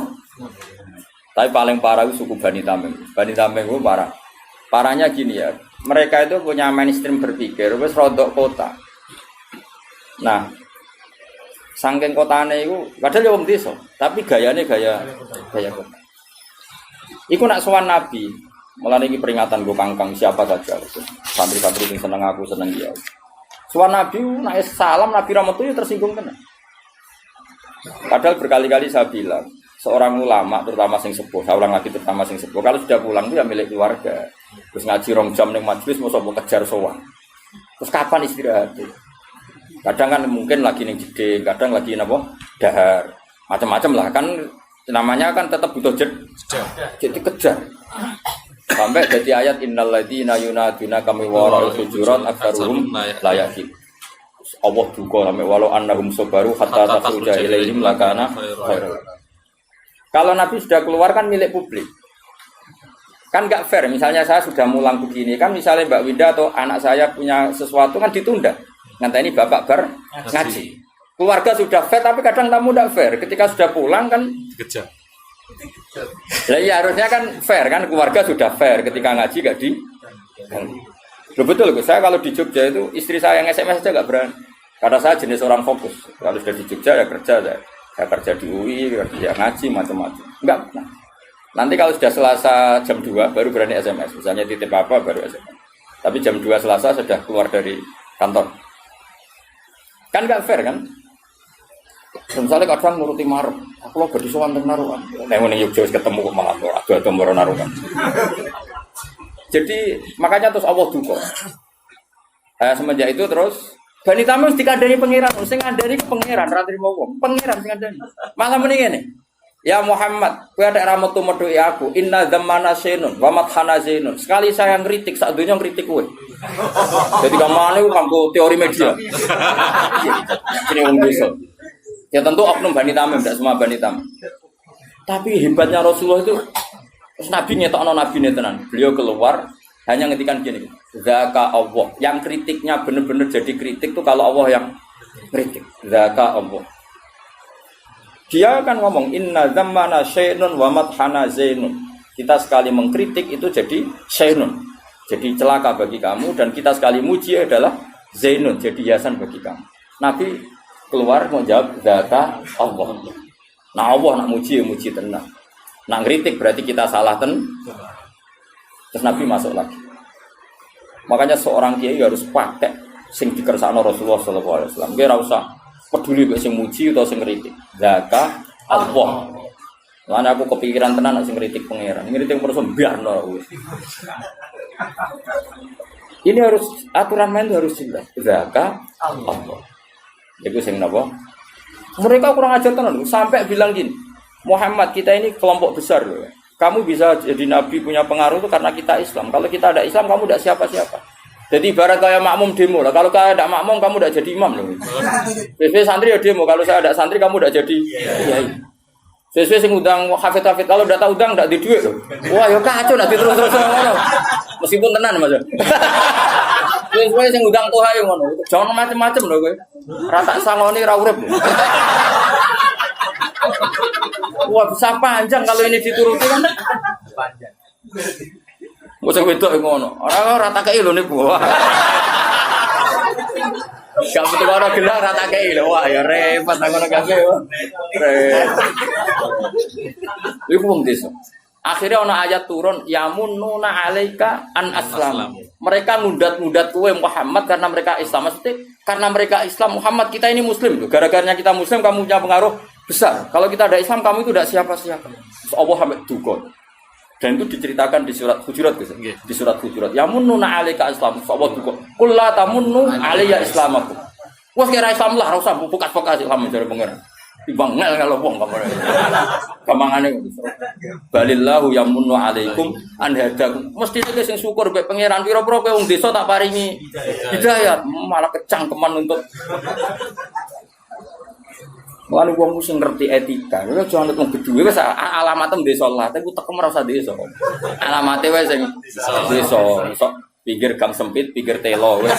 Tapi paling parah itu suku Bani Tamim. Bani Tamim itu parah. Parahnya gini ya, mereka itu punya mainstream berpikir, wis rodok kota. Nah, saking kotane itu, padahal ya wong desa, tapi gayane gaya kota. Iku nak sowan Nabi, mulane iki peringatan gue kangkang siapa saja, santri-santri yang seneng aku seneng dia. Sowan Nabi, nak salam Nabi Rahmat itu tersinggung tenan. Padahal berkali-kali saya bilang, seorang ulama terutama sing sepuh, saya ulang lagi terutama sing sepuh, kalau sudah pulang itu ya milik keluarga. Terus ngaji rong jam ning majelis mau sapa kejar sowan. Terus kapan istirahat? Kadang kan mungkin lagi ning jeding, kadang lagi napa? Dahar. Macam-macam lah kan namanya kan tetap butuh jadi kejar. Sampai jadi ayat innal ladzina yunaduna kami wara'il hujurat aktsaruhum la yaqin. Allah duka sampai walau annahum sabaru hatta takhruja ilaihim lakana khairul. Kalau Nabi sudah keluar kan milik publik. Kan nggak fair, misalnya saya sudah mulang begini, kan misalnya Mbak Winda atau anak saya punya sesuatu kan ditunda. Nanti ini bapak ngaji. Keluarga sudah fair, tapi kadang tamu tidak fair. Ketika sudah pulang kan Dikejar. Nah, iya harusnya kan fair kan, keluarga sudah fair. Ketika ngaji nggak di. Loh, betul, saya kalau di Jogja itu istri saya yang SMS aja nggak berani. Karena saya jenis orang fokus. Kalau sudah di Jogja ya kerja saya. Saya kerja di UI, kerja ngaji, macam-macam. Enggak. Nanti kalau sudah Selasa jam 2 baru berani SMS. Misalnya titip apa baru SMS. Tapi jam 2 Selasa sudah keluar dari kantor. Kan enggak fair kan? Misalnya kadang nuruti marep. Aku lo berdua sowan teng naruhan. Nek ngene Yogyakarta ketemu kok malah ado-ado mboro naruhan. Jadi makanya terus Allah duka. Semenjak itu terus Bani Tamim mesti dikandani pangeran, sing ngandani ke pangeran, ra trimo wong. Pangeran sing ngandani. Malah muni ngene. Ya Muhammad, kowe ada ra metu medhuki aku. Inna zamana sainun wa mathana zainun. Sekali saya ngritik, sak donya ngritik kowe. Jadi kamane kanggo teori media. Ini wong desa. Ya tentu oknum Bani Tamim, tidak semua Bani Tamim. Tapi hebatnya Rasulullah itu Nabi ngetokno nabine tenan. Beliau keluar hanya ngetikan gini, zaka Allah. Yang kritiknya benar-benar jadi kritik tuh kalau Allah yang kritik. Zaka Allah. Dia akan ngomong inna zammana syainun wa madhana zainun. Kita sekali mengkritik itu jadi syainun, jadi celaka bagi kamu, dan kita sekali muji adalah zainun, jadi hiasan bagi kamu. Nabi keluar mau jawab zaka Allah. Nah Allah nak muji ya muji tenang. Nak kritik berarti kita salah Terus Nabi masuk lagi. Makanya seorang kiai harus pakai sing dikersakno Rasulullah sallallahu alaihi wasallam. Dia ora usah peduli mek sing muji atau sing kritik. Zaka Allah. Lan aku kepikiran tenan nek sing kritik pangeran. Ngritik terus mbiarno. Ini harus aturan main harus jelas. Zaka Allah. Itu sing napa? Mereka kurang ajar tenan sampai bilang gini. Muhammad, kita ini kelompok besar loh. Kamu bisa jadi nabi punya pengaruh itu karena kita Islam. Kalau kita ada Islam, kamu tidak siapa-siapa. Jadi ibarat kayak makmum demo lah. Kalau kayak ada makmum, kamu tidak jadi imam loh. Sesuai santri ya demo. Kalau saya ada santri, kamu tidak jadi kiai. Sesuai sing udang hafid-hafid. Kalau tidak tahu udang, tidak di duit loh. Wah, ya kacau nanti terus-terus ngono. Meskipun tenan mas. Sesuai sing udang tuh ayo ngono. Jangan macam-macam loh gue. Rata sangoni ra urip. Wah bisa panjang kalau ini dituruti kan panjang. Masa wedok ngono. Ora rata kei lho niku. Gak betul orang gelar rata kei lho. Wah ya repot ngono kabeh. Repot. Iku wong desa. Akhirnya ana ayat turun yamununa alaika an aslam. Mereka ngudat-ngudat kowe Muhammad karena mereka Islam. Maksudnya karena mereka Islam Muhammad kita ini muslim tuh. Gara-garanya kita muslim kamu punya pengaruh besar. Kalau kita ada Islam kamu itu tidak siapa-siapa. Allah sampai duka. Dan itu diceritakan di surat Hujurat guys. Di surat Hujurat yamununa alaika aslam. Allah duka. Qul la tamunnu alayya islamakum. Wes kira Islam lah ora usah bukas-bukas Islam dari pengen. Ibang ngel kalau wong kamane. Kamangane balillahu yamunnu alaikum an hadakum. Mesti nek sing syukur mek pangeran pira-pira kowe wong desa tak paringi hidayat, malah kecangkeman untuk Wong wong sing ngerti etika, lha aja anut wong gedhe wis alamatem desa lah, tapi tekem ora usah desa. Alamate wae sing desa, sok pinggir gang sempit, pinggir telo wis.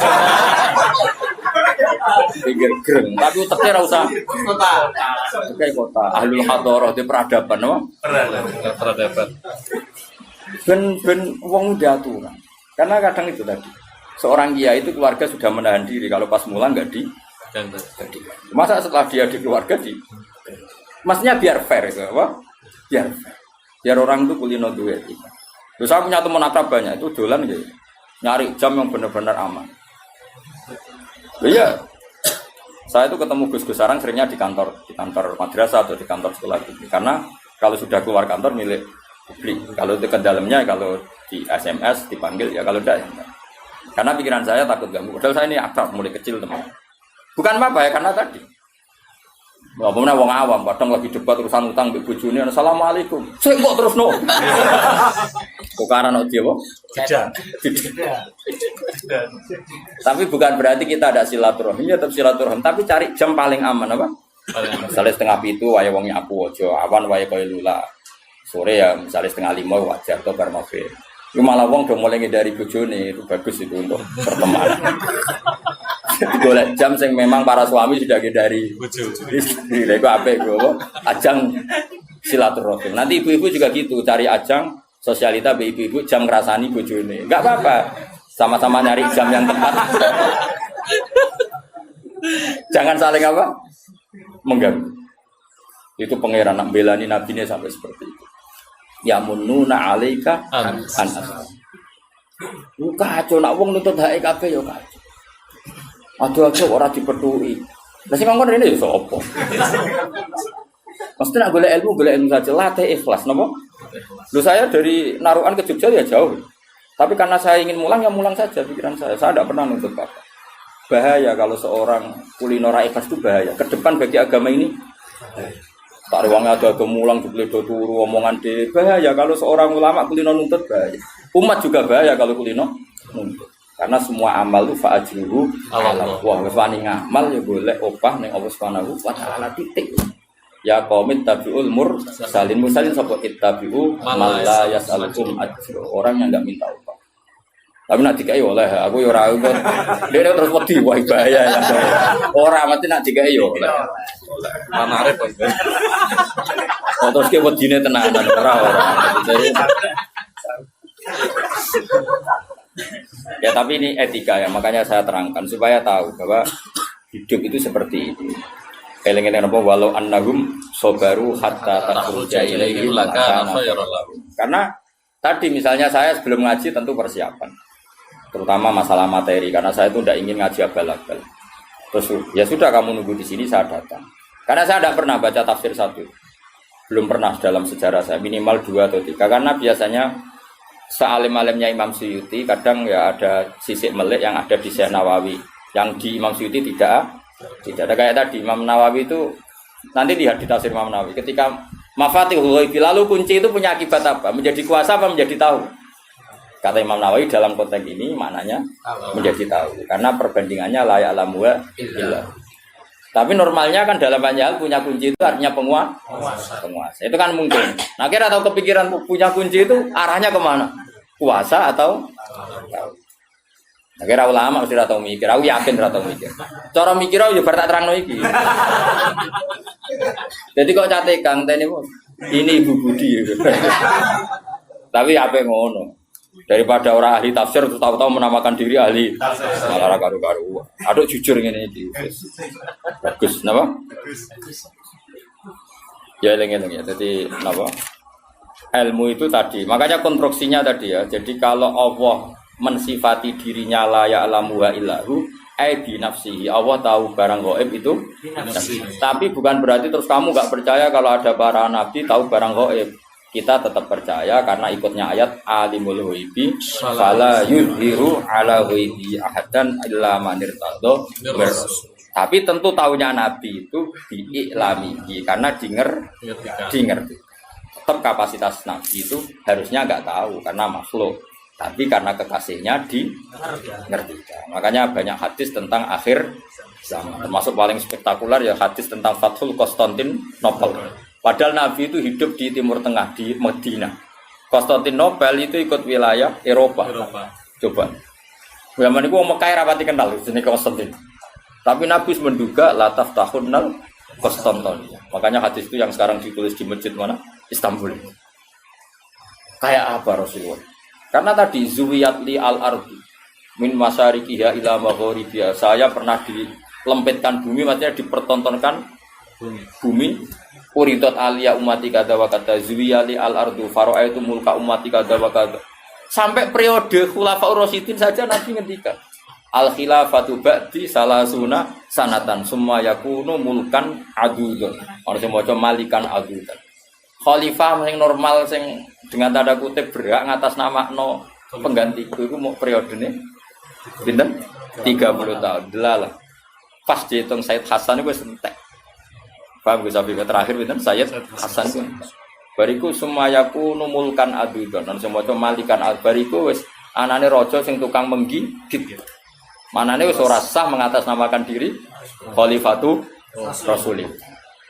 Pinggir greng, tapi uteknya ora usah kota. Kayak kota, ahlul hadharah di peradaban apa? Peradaban. Ben wong diaturan. Karena kadang itu tadi. Seorang kiai itu keluarga sudah menahan diri kalau pas mulang enggak di masa setelah dia di keluarga di maksudnya biar fair itu apa? Biar orang itu kulino duit. Terus saya punya teman akrab banyak itu dolan gitu. Nyari jam yang benar-benar aman. Iya. Saya itu ketemu Gus Sarang seringnya di kantor madrasah atau di kantor sekolah gitu. Karena kalau sudah keluar kantor milik publik. Kalau itu ke dalamnya kalau di SMS dipanggil ya kalau tidak ya. Karena pikiran saya takut ganggu. Padahal saya ini akrab mulai kecil teman. Bukan apa ya karena tadi. Ngomongnya wong awam, kadang lagi debat urusan utang mbek bojone, assalamualaikum. Sik kok terusno. Kok karena dia apa? Tidak. Tapi bukan berarti kita ada silaturahmi, ya tetap silaturahmi, tapi cari jam paling aman apa? Misalnya setengah pitu wae wong nyapu aja, awan wae koyo lula. Sore ya misalnya setengah lima wajar atau bar maghrib. Itu malah wong udah mulai dari bojone, itu bagus itu untuk pertemanan. Golek jam sing memang para suami sudah dari bojone. Iku apik go. Ajang silaturahmi. Nanti ibu-ibu juga gitu, cari ajang sosialita ibu-ibu jam ngrasani bojone. Enggak apa-apa. Sama-sama nyari jam yang tepat. Jangan saling apa? Mengganggu. Itu pangeran nak belani nabine sampai seperti itu. Ya mununa alaika anas. Kacau nak wong nuntut hak kabeh ya kacau. Aduh ora dipethuki. Lah sing ngomong rene ya sapa? Mesti nak golek ilmu saja latih ikhlas napa? Lho saya dari Narukan ke Jogja ya jauh. Tapi karena saya ingin mulang ya mulang saja pikiran saya. Saya tidak pernah nuntut apa. Bahaya kalau seorang kulino ra ikhlas itu bahaya. Ke depan bagi agama ini tak rewangnya ada mulang dipledo turu omongan de bahaya kalau seorang ulama kulino nuntut bahaya. Umat juga bahaya kalau kulino nuntut. Karena semua amal itu fa'ajruhu Allah. Wah, wani ngamal ya boleh opah ning Allah Subhanahu wa taala titik. Ya qaumit tabiul mursalin sapa ittabi'u man la yas'alukum ajra. Orang yang enggak minta upah. Tapi nak dikai oleh aku ya ora kok. Dia terus wedi wah bahaya ya. Ora mati nak dikai yo oleh. Manare kok. Terus ke wedine tenanan ora. Ya tapi ini etika ya, makanya saya terangkan supaya tahu bahwa hidup itu seperti ini. Eling-eling apa walau annahum sabaru hatta takhruja ilaihim lakana khairan lahum. Karena tadi misalnya saya sebelum ngaji tentu persiapan. Terutama masalah materi karena saya itu tidak ingin ngaji abal-abal. Terus ya sudah kamu nunggu di sini saya datang. Karena saya tidak pernah baca tafsir satu. Belum pernah dalam sejarah saya minimal 2 atau 3 karena biasanya sealim-alimnya Imam Suyuti kadang ya ada sisik melik yang ada di Syekh Nawawi. Yang di Imam Suyuti tidak ada kayak tadi Imam Nawawi itu nanti lihat di tafsir Imam Nawawi ketika Mafatihul Ghaib lalu kunci itu punya akibat apa? Menjadi kuasa apa menjadi tahu? Kata Imam Nawawi dalam konteks ini maknanya menjadi tahu karena perbandingannya la ya'lamu illa. Tapi normalnya kan dalam banyak hal punya kunci itu artinya penguasa. Itu kan mungkin. Nah kira tahu kepikiran punya kunci itu arahnya kemana? Kuasa atau tahu? Nah, kira ulama mesti tahu mikir. Aku yakin tahu mikir. Cara mikir aku juga tak terang iki. Jadi kok cate Kang Teni ini Ibu Budi. Tapi apa ngono? Daripada orang ahli tafsir terus tahu-tahu menamakan diri ahli malah karu-karu. Aduh jujur ngene iki. Bagus, napa? Ya eling-eling ya. Dadi napa? Ilmu itu tadi, makanya konstruksinya tadi ya. Jadi kalau Allah mensifati dirinya la ya'lamu wa illahu bi nafsihi, Allah tahu barang gaib itu tapi bukan berarti terus kamu nggak percaya kalau ada para nabi tahu barang gaib. Kita tetap percaya karena ikutnya ayat alimul ghaibi fala yudhiru ala ghaibi ahadan illa man irtadha. Tapi tentu tahunya nabi itu diiklamihi karena dingerti. Tetap kapasitas nabi itu harusnya nggak tahu karena makhluk. Tapi karena kekasihnya ngerti. Makanya banyak hadis tentang akhir zaman. Termasuk paling spektakuler ya hadis tentang Fathul Konstantinopel. Padahal Nabi itu hidup di Timur Tengah, di Medina. Konstantinopel itu ikut wilayah Eropa. Coba. Zaman itu orang Mekah rapati kenal sini Konstantin. Tapi Nabi menduga lataf tahunnal Konstantinia. Makanya hadis itu yang sekarang ditulis di masjid mana? Istanbul. Kayak apa Rasulullah? Karena tadi zuwiyat li al-ardi min masyariqiha ila magharibiha. Saya pernah dilempitkan bumi, maksudnya dipertontonkan bumi. Uridat aliyah umati kada wa kada zuwiyat li al-ardu fara'aitu mulka umati kada wa kada. Sampai periode Khulafaur Rasyidin saja Nabi ngendikan al-khilafatu ba'di salasuna sanatan summa yakunu mulkan adudun. Orang sing maca malikan adudun. Khalifah sing normal sing dengan tanda kutip berhak ngatas namakno penggantiku iku mau periodene pinten 30 tahun. Delalah. Pas dihitung Said Hasan iku wis entek. Paham Gus Abi terakhir pinten Said Hasan ku. Bariku sumayaku numulkan adudon lan semoco malikan albariku wis anane raja sing tukang menggigit. Manane wis ora sah mengatasnamakan diri khalifatu rasulillah.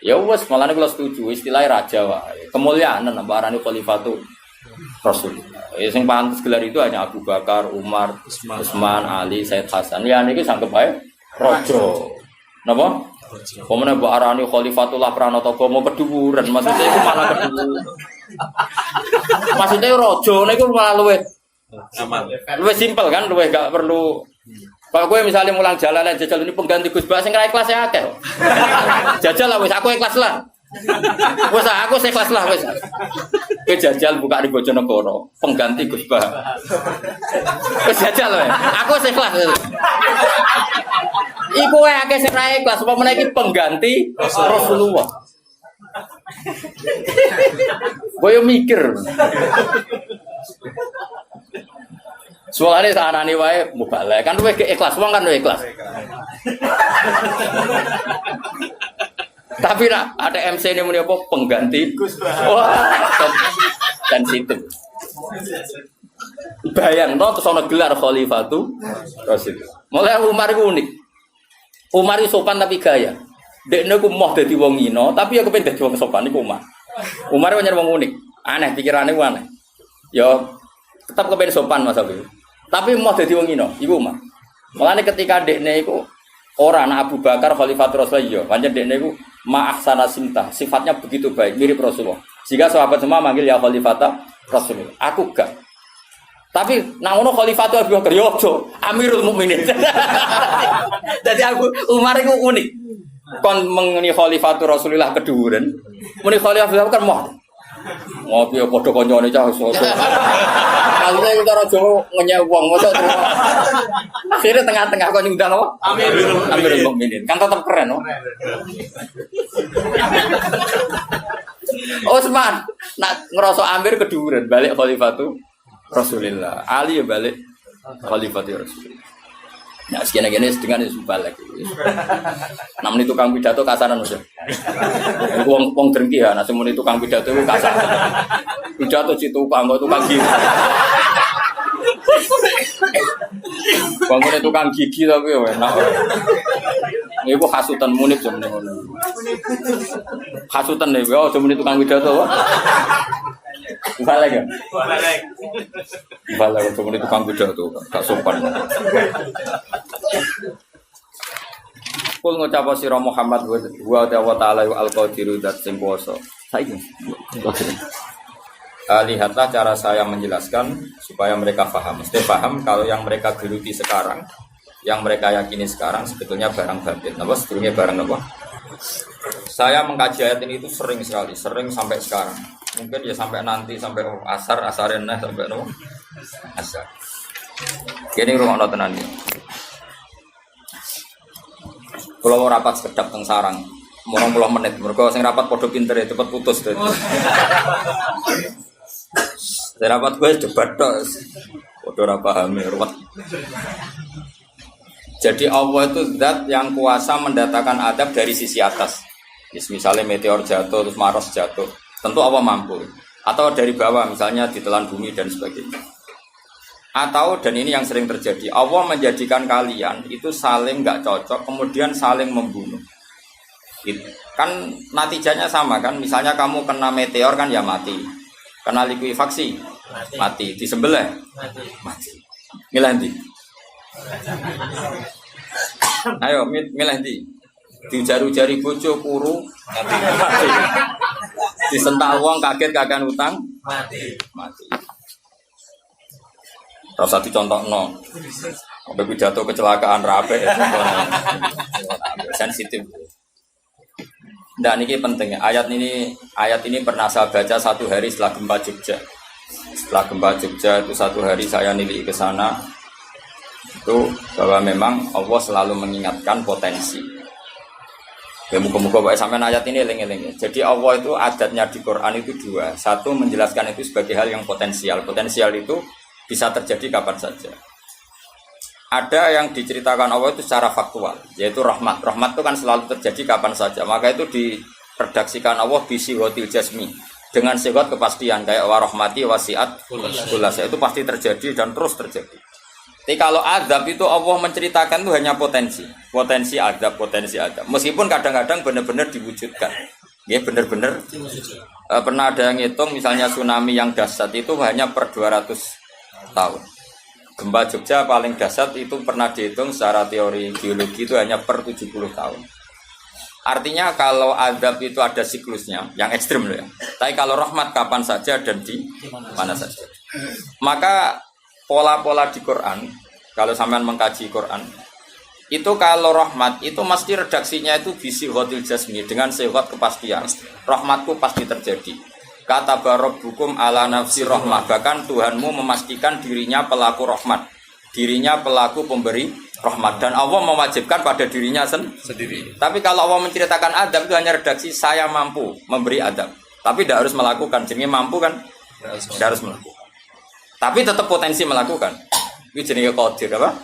Ya wis malane kula setuju istilah raja wae. Kemuliaan nambah arane khalifatu rasulillah. Ya sing pantes gelar itu hanya Abu Bakar, Umar, Utsman, Ali, Said Hasan. Ya niki sanggep bae raja. Napa? Pemene mbok arani khalifatullah pranata mau keduwuran, maksudnya itu malah keduwuran. Maksudnya raja niku malah luwih aman. Luwih simpel kan, luwih gak perlu. Kalau gue misalnya mulang jalan jajal ini pengganti Gus Bak sing ra ikhlas ya akeh. Jajal lah wis aku ikhlas lah. Wis aku ikhlas lah wis. Kowe jajal buka di Bojonegoro, pengganti Gus Bak. Wis jajal wae. Aku ikhlas. Iku wae akeh sing ra ikhlas, apa meneh iki pengganti Rasulullah. Kowe mikir. Soalnya saanane wae mubalek kan luwih ikhlas, wong kan luwih ikhlas. Tapi nak ada MC ini muni apa pengganti wah sensitif. Bayang no terus ana gelar khalifatu Rasul. Mulai Umar iku unik. Umar iku sopan tapi gaya. Dekne ku moh dadi wong ino, tapi ya kepen dadi wong sopan iku Umar. Umar iku nyar wong unik. Aneh pikirane ku aneh. Ya tetap kepen sopan Mas Abi. Tapi mau dadi wong ino, iku Umar. Mulane ketika dekne iku ora anak Abu Bakar Khalifatur Rasulullah, pancen dekne iku ma'ahsana simta, sifatnya begitu baik, mirip Rasulullah. Sehingga sahabat semua manggil ya Khalifatur Rasulullah. Aku gak. Tapi nang ngono Khalifatur Abu Bakar yo ojo, Amirul Mukminin. Dadi aku Umar iku unik. Kon mengeni Khalifatur Rasulullah keduren, muni Khalifatur Abu Bakar moh. Ngopi padha kancane cah sosok. Maksudnya itu cara Jawa ngenyek wong mosok terus. Akhirnya tengah-tengah kok nyundang apa? Amirul Mukminin. Kan tetap keren, no? Utsman nak ngerasa Amir keduren balik Khalifatu Rasulullah. Ali ya balik Khalifatu Rasulullah. Nah, sekian-sekian dengan itu balik. Namun itu tukang pidato kasaran aja. Wong drengki ya, nah semua itu tukang pidato itu kasar. Pidato si tukang gigi. Bangunnya tukang gigi tapi ya enak. Ibu hasutan munib sebenarnya. Hasutan deh, oh sebenarnya tukang pidato. Balik ya? Balik sebenarnya tukang pidato, gak sopan. Kul ngucap sira Muhammad wa ta'ala al-qadiru dzat sing kuwasa. Saiki. Lihatlah cara saya menjelaskan supaya mereka paham. Mesti paham kalau yang mereka geluti sekarang, yang mereka yakini sekarang sebetulnya barang batin. Napa sebetulnya barang apa? Saya mengkaji ayat ini itu sering sekali, sering sampai sekarang. Mungkin ya sampai nanti sampai asarin sampai asar. Ini rumah tenan ya. Kalau mau rapat sekedap teng sarang, mau 20 menit. Mereka sing rapat podo pinter ya cepat putus deh. Saya rapat gue cepat tos. Podo ora paham ruwet. Jadi Allah itu zat yang kuasa mendatangkan adab dari sisi atas. Misalnya meteor jatuh terus Mars jatuh, tentu Allah mampu. Atau dari bawah misalnya ditelan bumi dan sebagainya. Atau dan ini yang sering terjadi, Allah menjadikan kalian itu saling nggak cocok, kemudian saling membunuh. Gitu. Kan natijanya sama kan, misalnya kamu kena meteor kan ya mati, kena likuifaksi mati, disembelih mati. Milih ndi? Ayo milih ndi? Diujar-ujari bojo kuru mati. Disentak wong kaget kakean utang mati. Rasa dicontohno. Sampai pidato kecelakaan rape sensitif. Nah, ini penting. Ayat ini pernah saya baca satu hari setelah gempa Jogja. Setelah gempa Jogja itu satu hari saya nilai ke sana. Itu bahwa memang Allah selalu mengingatkan potensi. Ya muka-muka Pak sampai ayat ini eling-eling. Jadi Allah itu adatnya di Quran itu dua. Satu menjelaskan itu sebagai hal yang potensial. Potensial itu bisa terjadi kapan saja. Ada yang diceritakan Allah itu secara faktual, yaitu rahmat. Rahmat itu kan selalu terjadi kapan saja. Maka itu diredaksikan Allah bisihotil jasmi dengan sifat kepastian kayak warahmati wasiat kulas. Itu pasti terjadi dan terus terjadi. Tapi kalau azab itu Allah menceritakan itu hanya potensi azab. Meskipun kadang-kadang benar-benar diwujudkan. Ya benar-benar. Pernah ada yang hitung misalnya tsunami yang dahsyat itu hanya per 200 tahun. Gempa Jogja paling dahsyat itu pernah dihitung secara teori geologi itu hanya per 70 tahun. Artinya kalau azab itu ada siklusnya, yang ekstrim loh ya. Tapi kalau rahmat kapan saja dan di mana saja. Maka pola-pola di Quran, kalau sampean mengkaji Quran, itu kalau rahmat itu mesti redaksinya itu bisihotil jasmi dengan sifat kepastian. Rahmatku pasti terjadi. Kata barabbukum ala nafsi rahmah, bahkan Tuhanmu memastikan dirinya pelaku rahmat, dirinya pelaku pemberi rahmat, dan Allah mewajibkan pada dirinya sendiri. Tapi kalau Allah menceritakan adab itu hanya redaksi saya mampu memberi adab, tapi tidak harus melakukan. Jadi mampu kan tidak harus melakukan, tapi tetap potensi melakukan. Itu jenis qadir apa?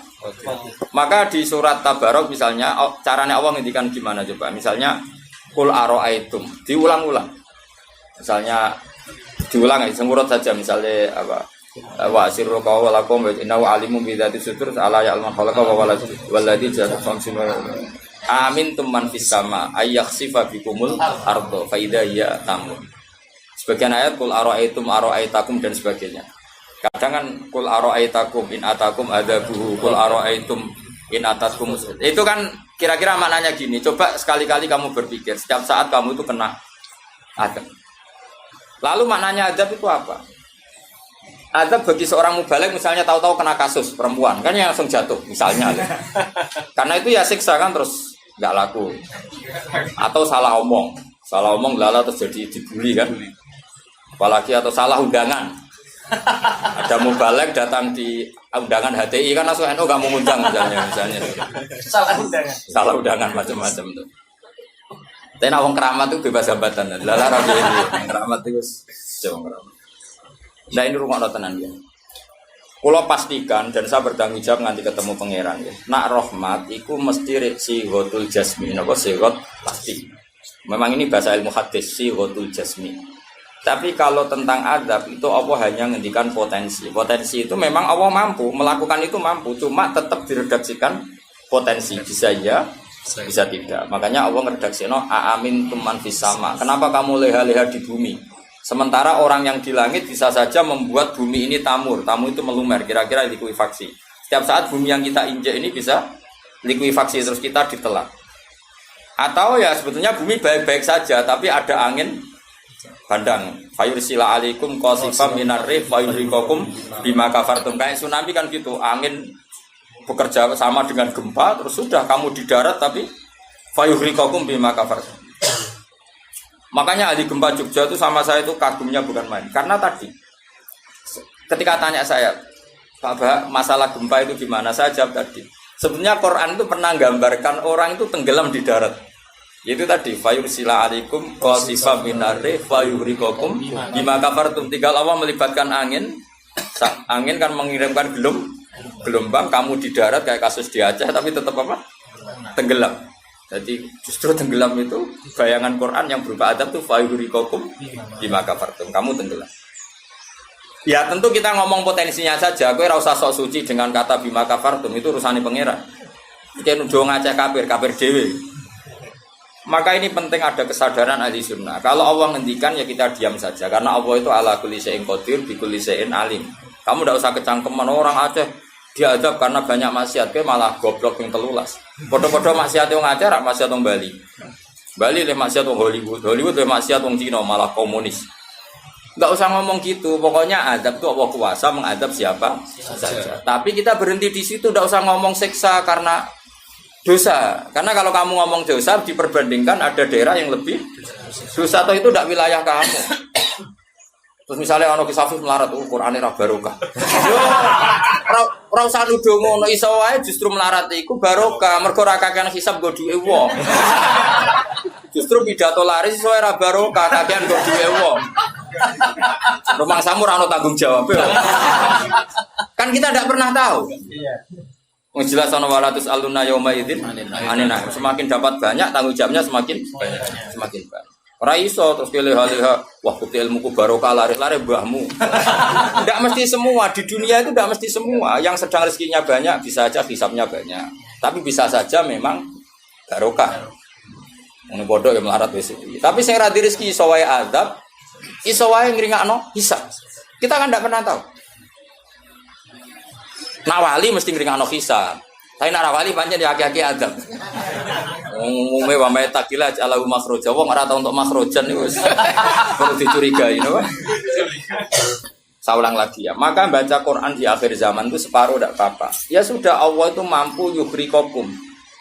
Maka di surat Tabarok misalnya caranya Allah ngendikan gimana coba? Misalnya kul aro'aitum, diulang-ulang. Misalnya diulang semurut saja misalnya apa wa sirru qawlakum wa innahu alimun bi dzati sudur ala ya'lamu khalaqa wa walladzi ja'ala samsin amin tumman fis sama ayakhsifa bikumul ardo fa idza hiya tamun. Sebagian ayat kul aro'aitakum dan sebagainya. Kadang kan kul aro'aitakum in atakum adzabuhu kul aro'aitum in ataskum. Itu kan kira-kira maknanya gini. Coba sekali-kali kamu berpikir setiap saat kamu itu kena adab. Lalu maknanya adab itu apa? Adab bagi seorang mubaligh misalnya tahu-tahu kena kasus perempuan, kan yang langsung jatuh misalnya. Karena itu ya siksa kan terus nggak laku. Atau salah omong lala terus jadi dibully kan. Apalagi atau salah undangan. Ada mubaligh datang di undangan HTI kan langsung NU nggak mau ngundang misalnya. Salah undangan macam-macam tuh. Tapi wong keramat itu bebas hambatan. Lala rabi ini keramat itu jauh keramat. Nah ini rumah tenan ya. Kalau pastikan dan saya bertanggung jawab nanti ketemu pangeran ya. Nak rahmat itu mesti sihotul jasmi. Apa sihot pasti. Memang ini bahasa ilmu hadis sihotul jasmi. Tapi kalau tentang adab itu Allah hanya ngendikan potensi. Potensi itu memang Allah mampu melakukan itu mampu. Cuma tetap diredaksikan potensi bisa ya. Bisa tidak. Makanya Allah ngeredaksino aamin tuman fis sama. Kenapa kamu leha-leha di bumi? Sementara orang yang di langit bisa saja membuat bumi ini tamur. Tamu itu melumer, kira-kira likuifaksi. Setiap saat bumi yang kita injak ini bisa likuifaksi terus kita ditelan. Atau ya sebetulnya bumi baik-baik saja tapi ada angin bandang. Fayursila alaikum qasifam minar rih fayurikokum bima kafartum. Kayak tsunami kan gitu, angin bekerja sama dengan gempa terus sudah kamu di darat tapi fayuhrikakum bima kafartum. Makanya ahli gempa Jogja itu sama saya itu kagumnya bukan main. Karena tadi ketika tanya saya, Pak, masalah gempa itu gimana? Saya jawab tadi. Sebenarnya Quran itu pernah gambarkan orang itu tenggelam di darat. Itu tadi fayursila alaikum qasifam minarri fayuhrikokum bima kafartum. Tinggal Allah melibatkan angin. Angin kan mengirimkan gelombang, kamu di darat kayak kasus di Aceh tapi tetap apa? Tenggelam. Jadi justru tenggelam itu bayangan Quran yang berupa adab itu fayuhrikokum bima kafartum. Kamu tenggelam. Ya tentu kita ngomong potensinya saja. Kowe ora usah sok suci dengan kata bima kafartum, itu urusane pangeran. Iki nuduh ngaceh kafir dhewe. Maka ini penting ada kesadaran ahli sunnah. Kalau Allah ngendikan ya kita diam saja. Karena Allah itu ala kulli syai'in qadir bi kulli syai'in alim. Kamu tidak usah kecangkeman orang Aceh diadab karena banyak maksiat. Kowe malah goblok yang telulas. Podo-podo maksiat wong Aceh rak maksiat wong Bali. Bali le maksiat wong Hollywood. Hollywood le maksiat wong Cina malah komunis. Enggak usah ngomong gitu. Pokoknya adab itu Allah kuasa mengadab siapa saja. Tapi kita berhenti di situ, enggak usah ngomong siksa karena dosa. Karena kalau kamu ngomong dosa diperbandingkan ada daerah yang lebih dosa atau itu tidak wilayah kamu. Terus misalnya ono kisafif melarat Qur'ane ra barokah. Yo ora usah nuduh ngono, iso wae justru melarat iku barokah, mergo ra kakean hisab go duwe wong. Justru pidato laris iso ora barokah, kakean go duwe wong. Rumah samu ora ono tanggung jawab. Kan kita tidak pernah tahu. Iya. Wong jelas ana walatus aluna yauma idzin anina. Semakin dapat banyak tanggung jawabnya semakin banyak. Ora iso terus leha-leha wah kuti ilmuku barokah lari-lari mbahmu. Enggak mesti semua di dunia itu enggak mesti semua. Yang sedang rezekinya banyak bisa aja hisabnya banyak. Tapi bisa saja memang barokah. Ngono bodoh ya melarat wis. Tapi sing ra di rezeki iso wae azab, iso wae ngringakno hisab. Kita kan enggak pernah tahu. Nawali mesti ngringakno hisab. Tapi nak wali pancen ya aki-aki azab. Umume wa may takila ala makhraja. Wong ora tau untuk makhrajan niku wis perlu dicurigai, no? Saya ulang lagi ya. Maka baca Quran di akhir zaman itu separuh tidak apa-apa. Ya sudah Allah itu mampu yuhrikokum.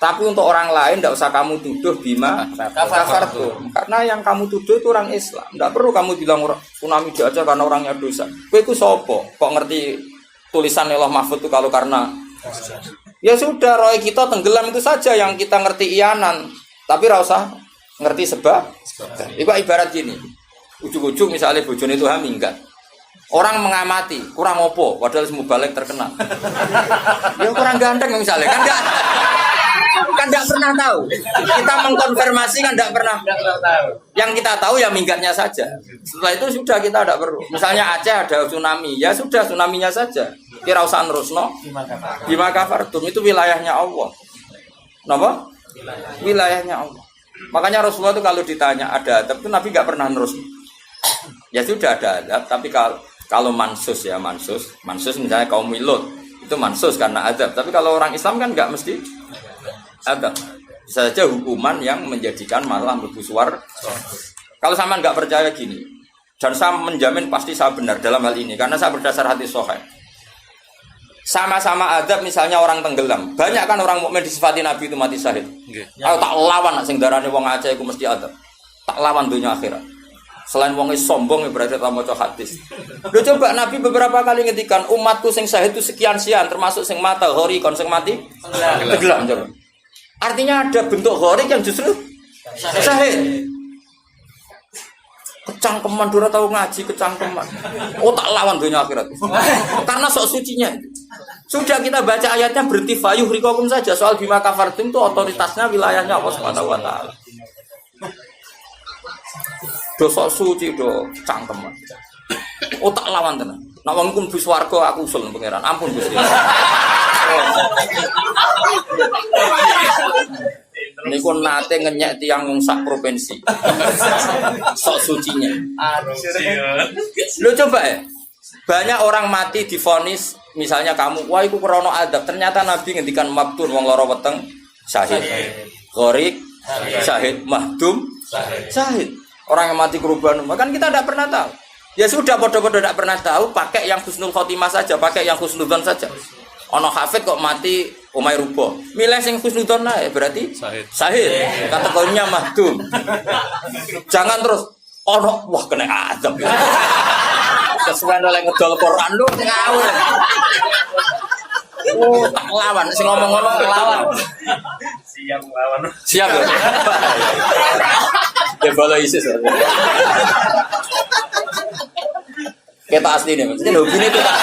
Tapi untuk orang lain tidak usah kamu tuduh bima kafartum. Karena yang kamu tuduh itu orang Islam. Tidak perlu kamu bilang tsunami aja karena orangnya dosa. Kowe itu sopo? Kok ngerti tulisan Allah Mahfud itu kalau karena ya sudah, roy kita tenggelam itu saja yang kita ngerti iyanan. Tapi ora usah ngerti sebab. Ibarat gini. Ujung-ujung misalnya bojone itu minggat. Orang mengamati, kurang opo, padahal semua balik terkenal. Ya kurang ganteng misalnya, kan enggak pernah tahu. Kita mengkonfirmasi kan enggak pernah tahu. Yang kita tahu ya minggatnya saja. Setelah itu sudah kita enggak perlu. Misalnya Aceh ada tsunami, ya sudah tsunaminya saja. Kira usah nerusno. Bima kafartum itu wilayahnya Allah. Napa? Wilayahnya Allah. Makanya Rasulullah itu kalau ditanya ada adab itu Nabi enggak pernah nerus. Ya sudah ada adab, tapi kalau mansus misalnya kaum Lut itu mansus karena adab. Tapi kalau orang Islam kan enggak mesti adab. Bisa saja hukuman yang menjadikan malah mlebu swarga. Kalau sama enggak percaya gini, dan saya menjamin pasti saya benar dalam hal ini karena saya berdasar hadis sahih. Sama-sama adab misalnya orang tenggelam. Banyak kan orang mukmin disifati Nabi itu mati syahid. Aku tak lawan sing darane wong Aceh iku mesti adab. Tak lawan dunia akhirat. Selain wong sombong berarti tak maca hadis. Lho coba Nabi beberapa kali ngendikan umatku sing syahid itu sekian termasuk sing mata hori kon sing mati tenggelam coba. Artinya ada bentuk hori yang justru syahid. Kecangkeman dora tahu ngaji kecangkeman. Oh tak lawan dunia akhirat. Karena sok sucinya. Sudah kita baca ayatnya berhenti fayuh rikokum saja. Soal bima kafartum itu otoritasnya wilayahnya Allah Subhanahu wa taala. Do sok suci do cangkeman. Oh tak lawan tenan. Nek wong iku mlebu swarga aku usul pangeran. Ampun Gusti. Niku nate ngenyek tiang wong sak provinsi. Sok sucinya. Lu coba ya. Banyak orang mati divonis misalnya kamu, wah iku krana adab. Ternyata Nabi ngendikan maktun wong lara weteng syahid. Gharik syahid, mahdum syahid. Orang yang mati kerubahan kan kita tidak pernah tahu. Ya sudah bodoh-bodoh tidak pernah tahu, pakai yang husnul khotimah saja, pakai yang husnudzon saja. Ono hafid kok mati omai rubo. Milih sing husnudon ae berarti Sahid. sahid. Kategorinya mahdum. Jangan terus ono wah kena azab. Kesuwen oleh ngedol Quran lu sing ngawur. Oh, tak lawan sing ngomong-ngomong lawan. Siap melawan. Siap ya. Ya bola ISIS. Kita asli nih, maksudnya hobinya itu tak.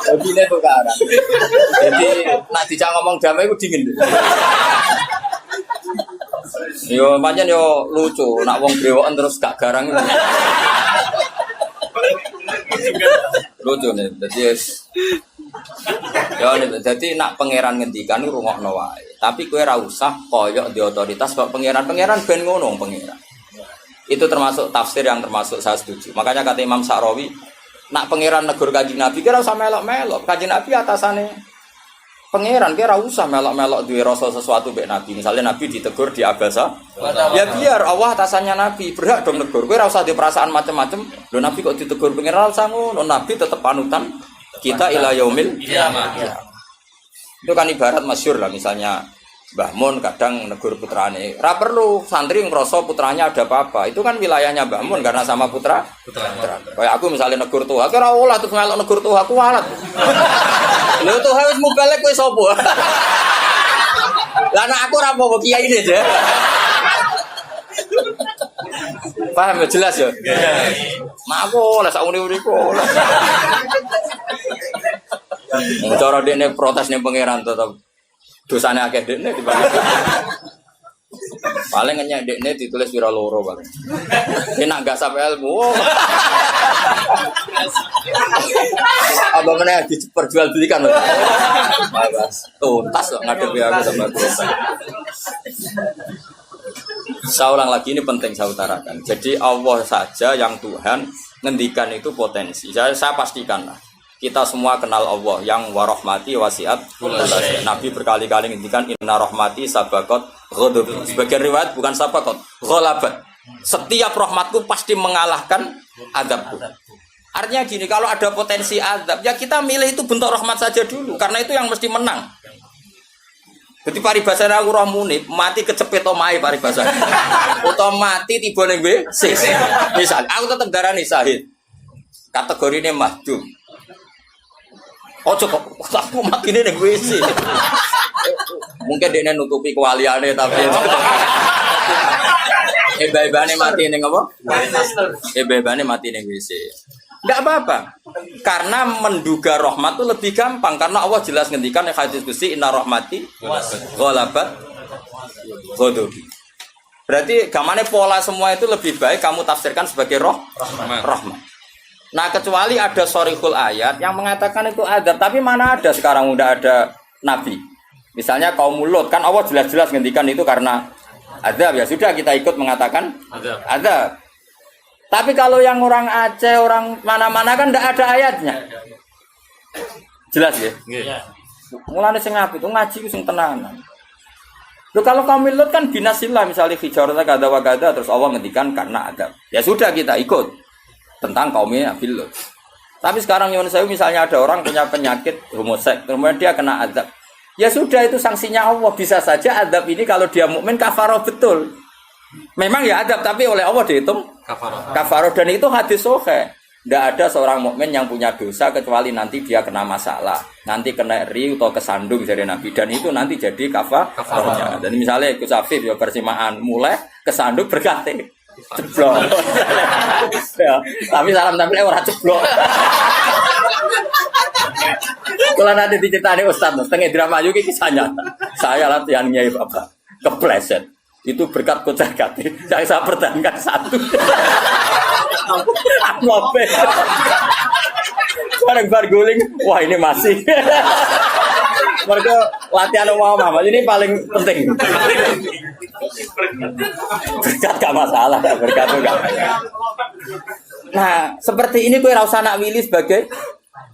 Hobinya itu kan. Jadi nak dicak ngomong damai itu dingin. Yo pancen yo lucu, nak wong brewoken terus gak garang. Lucu nih, jadi nak pangeran ngendikan rungokno wae. Tapi kowe ora usah koyok di otoritas kok pangeran ben ngono pangeran. Itu termasuk tafsir yang termasuk saya setuju. Makanya kata Imam Sa'rawi, nak pangeran negur Kanjeng Nabi kira usah melok-melok. Kanjeng Nabi atasane pangeran kira usah melok-melok duwe rasa sesuatu mbek Nabi. Misalnya Nabi ditegur di abasa, ya biar Allah atasannya Nabi, berhak dong negur. Kowe ora usah di perasaan macam-macam. Lho Nabi kok ditegur pangeran usah ngono. Nabi tetep panutan kita ila yaumil kiamah. Itu kan ibarat masyhur lah misalnya Mbah Mun kadang negur putrane. Ora perlu santri ngrasa putranya ada apa-apa. Itu kan wilayahnya Mbah Mun karena sama putra. Kayak aku misalnya negur tuh, aku ora oleh terus melok negur tuh aku walat. Lho tuh wis mubalek kowe sapa? Lah nek aku ora apa-apa kiai ini aja. Paham ya jelas ya? Mak aku oleh sak uni-uniku. Cara dekne protes ning pangeran tetep dosane akeh dekne dibanding. Paling ngenyek dekne ditulis pira loro paling. Enak gak sampai ilmu. Apa meneh diperjualbelikan. Bebas. Tuntas kok ngadepi aku sama aku. Saya ulang lagi ini penting saya utarakan. Jadi Allah saja yang Tuhan ngendikan itu potensi. Saya pastikan lah. Kita semua kenal Allah yang warahmati wasiat. Nabi berkali-kali ngendikan inna rahmati sabaqat ghadabi. Sebagian riwayat bukan sabaqat, ghalabat. Setiap rahmatku pasti mengalahkan azabku. Artinya gini, kalau ada potensi azab, ya kita milih itu bentuk rahmat saja dulu karena itu yang mesti menang. Jadi paribasane aku roh munib, mati kecepet omahe paribasane. Utawa mati tiba ning WC. Misal aku tetep darani sahid. Kategorine mahdum. Ojo kok aku mati ning WC. Mungkin dia nutupi kewaliane tapi ebane mati ning apa? Ebane mati ning WC. Enggak apa-apa. Karena menduga rahmat itu lebih gampang karena Allah jelas ngendikan yang hadis qudsi inna rahmati ghalabat ghadabi. Berarti gamane pola semua itu lebih baik kamu tafsirkan sebagai rahmat. Nah, kecuali ada sorihul ayat yang mengatakan itu azab, tapi mana ada sekarang udah ada nabi. Misalnya kaum Lut kan Allah jelas-jelas ngendikan itu karena azab, ya sudah kita ikut mengatakan azab. Tapi kalau yang orang Aceh, orang mana-mana kan tidak ada ayatnya. Jelas ya? Iya. Mulane sing apik itu ngaji ku sing tenanan. Loh kalau kaum Lut kan binasillah misalnya hijarata kada wa kada terus Allah ngendikan karena azab. Ya sudah kita ikut tentang kaumnya Nabi Lut. Tapi sekarang nyuwun sewu misalnya ada orang punya penyakit homoseks, kemudian dia kena azab. Ya sudah itu sanksinya Allah. Bisa saja azab ini kalau dia mukmin kafarah betul. Memang ya azab tapi oleh Allah dihitung kafarah dan itu hadis sahih. Tidak ada seorang mukmin yang punya dosa kecuali nanti dia kena masalah, nanti kena ri atau kesandung dari Nabi dan itu nanti jadi kafarahnya. Dan misalnya ikut safif ya persimaan mulai kesandung berkati ceblok. Ya, tapi salam tampil orang ceblok. Kalau nanti diceritani Ustaz, setengah drama juga kisahnya. Saya latihan nyai bapak kepleset. Itu berkat kocak kati. Saya pertahankan satu. Ngope. Bareng bar guling. Wah ini masih. Mereka latihan umum ini paling penting. Berkat gak masalah, berkat itu gak masalah. Nah, seperti ini kowe ora usah nak wilih sebagai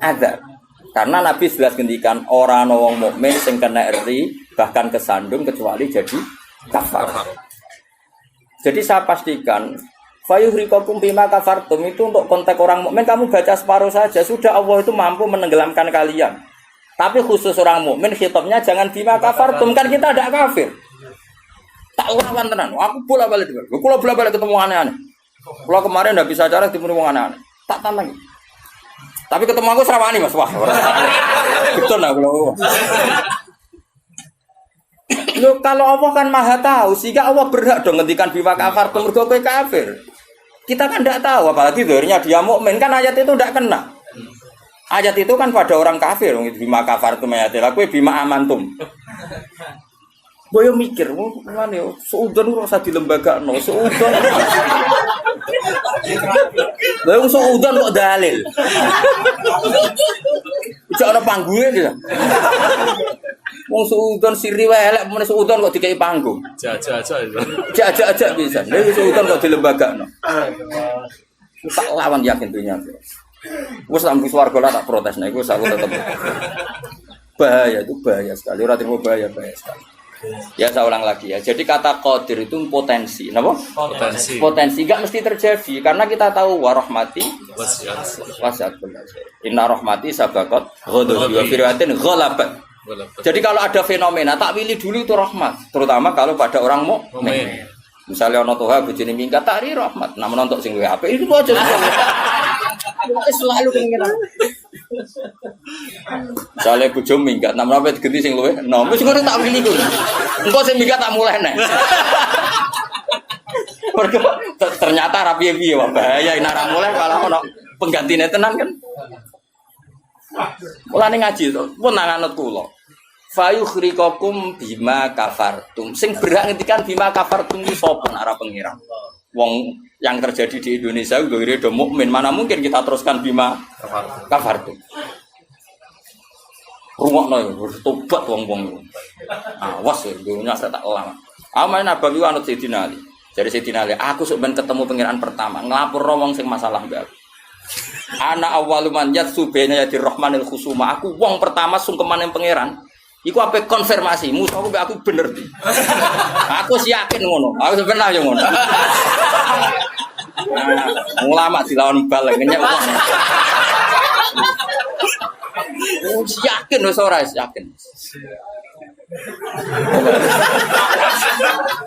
azab. Karena Nabi jelas ngendikan orang wong mukmin sing kena eri bahkan kesandung kecuali jadi kafar. Jadi saya pastikan fayuhrikakum bima kafartum itu untuk konteks orang mukmin kamu baca separuh saja sudah Allah itu mampu menenggelamkan kalian. Tapi khusus orang mukmin khitabnya jangan bima kafartum, kan kita tidak kafir. Tak lawan tenan. Aku bola-balik juga. Kalau bola-balik ketemu aneh-aneh. Kalau kemarin tidak bisa cara ketemu orang aneh-aneh. Tak tantang. Tapi ketemu aku seramani Mas. Wah. Betul lah kalau. Loh, kalau Allah kan maha tahu, sehingga Allah berhak dong ngendikan bima kafartum mergo kowe kafir. Kita kan tidak tahu, apalagi doanya dia mukmin, kan ayat itu tidak kena. Ayat itu kan pada orang kafir, bima kafartum ayatil, kowe bima amantum. Boyo mikir, mana yo, seudon kok usah dilembagakno, seudon. Lah seudon kok dalil. Ijo ana panggunge dia. Wong seudon siri wae elek men seudon kok dikei panggung. Jajak bisa. Lha seudon kok dilembagakno. Tak lawan yakin dunia. Wes sampe swarga lah tak protes nek iku aku tetep. Bahaya itu bahaya sekali, ora terima bahaya sekali. Ya saya ulang lagi ya. Jadi kata qadir itu potensi, napa? Potensi. Potensi enggak mesti terjadi karena kita tahu warahmati wasiat. Inna rahmati sabaqat ghadabi wa firwatin ghalabat. Jadi kalau ada fenomena tak pilih dulu itu rahmat, terutama kalau pada orang mukmin. Misalnya ono toha bojone minggat tari rahmat, namun untuk sing WA itu aja. Selalu pengiran. Misalnya bojo minggat, namun apa diganti sing luwih enom, wis ngono tak pilih ku. Engko sing minggat tak mulai neh. Ternyata ra piye-piye wae bahaya nek ra mulai kalau ono penggantine tenan kan. Mulane ngaji to, pun nang anut kula. Fayukhrikakum bima kafartum. Sing berhak ngendikan bima kafartum iki sapa nek ora pengiran. Wong yang terjadi di Indonesia udah do mukmin, mana mungkin kita teruskan bima kafartum. Rungokno tobat wong-wong. Awas ya dunya saya tak lama. Aman Nabawi anut Sayyidina Ali. Jadi Sayyidina Ali, aku sok ben ketemu pangeran pertama, nglapor wong sing masalah mbak. Ana awwaluman yatsu baina yadir rahmanil khusuma. Aku wong pertama sungkeman yang pangeran. Iku ape konfirmasi, musuh aku bener di. Aku sih yakin ngono. Aku sebenarnya yo ngono. Ulama dilawan bal ngenyek. Yakin wis ora yakin.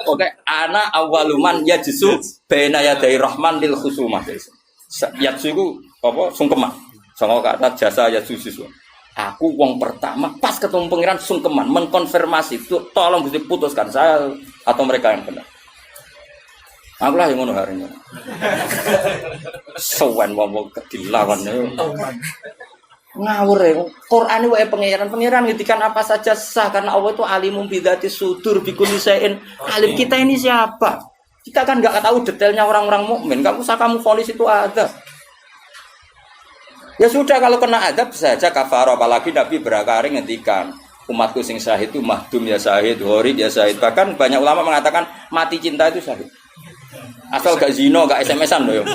Oke, ana awaluman yajsu baina yaday rahman lil khusumah. Yajsu iku apa sungkeman. Sanga kata jasa yajsu siswa. Aku wong pertama pas ketemu pangeran sungkeman mengkonfirmasi itu tolong Gusti putuskan saya atau mereka yang benar. Aku lah yang ngono hari ini. Sowan wong dilawan ngawur ya. Quran wae pangeran ngitikan apa saja sah karena Allah itu alimum bidzati sudur bikulli syai'in alim. Kita ini siapa? Kita kan enggak tahu detailnya orang-orang mukmin. Enggak usah kamu vonis itu ada. Ya sudah kalau kena adab saja kafar, apalagi Nabi berakari ngendikan umatku sing syahid itu mahdum ya syahid, horib ya syahid. Bahkan banyak ulama mengatakan mati cinta itu syahid. Asal gak zino, gak SMS-an loh.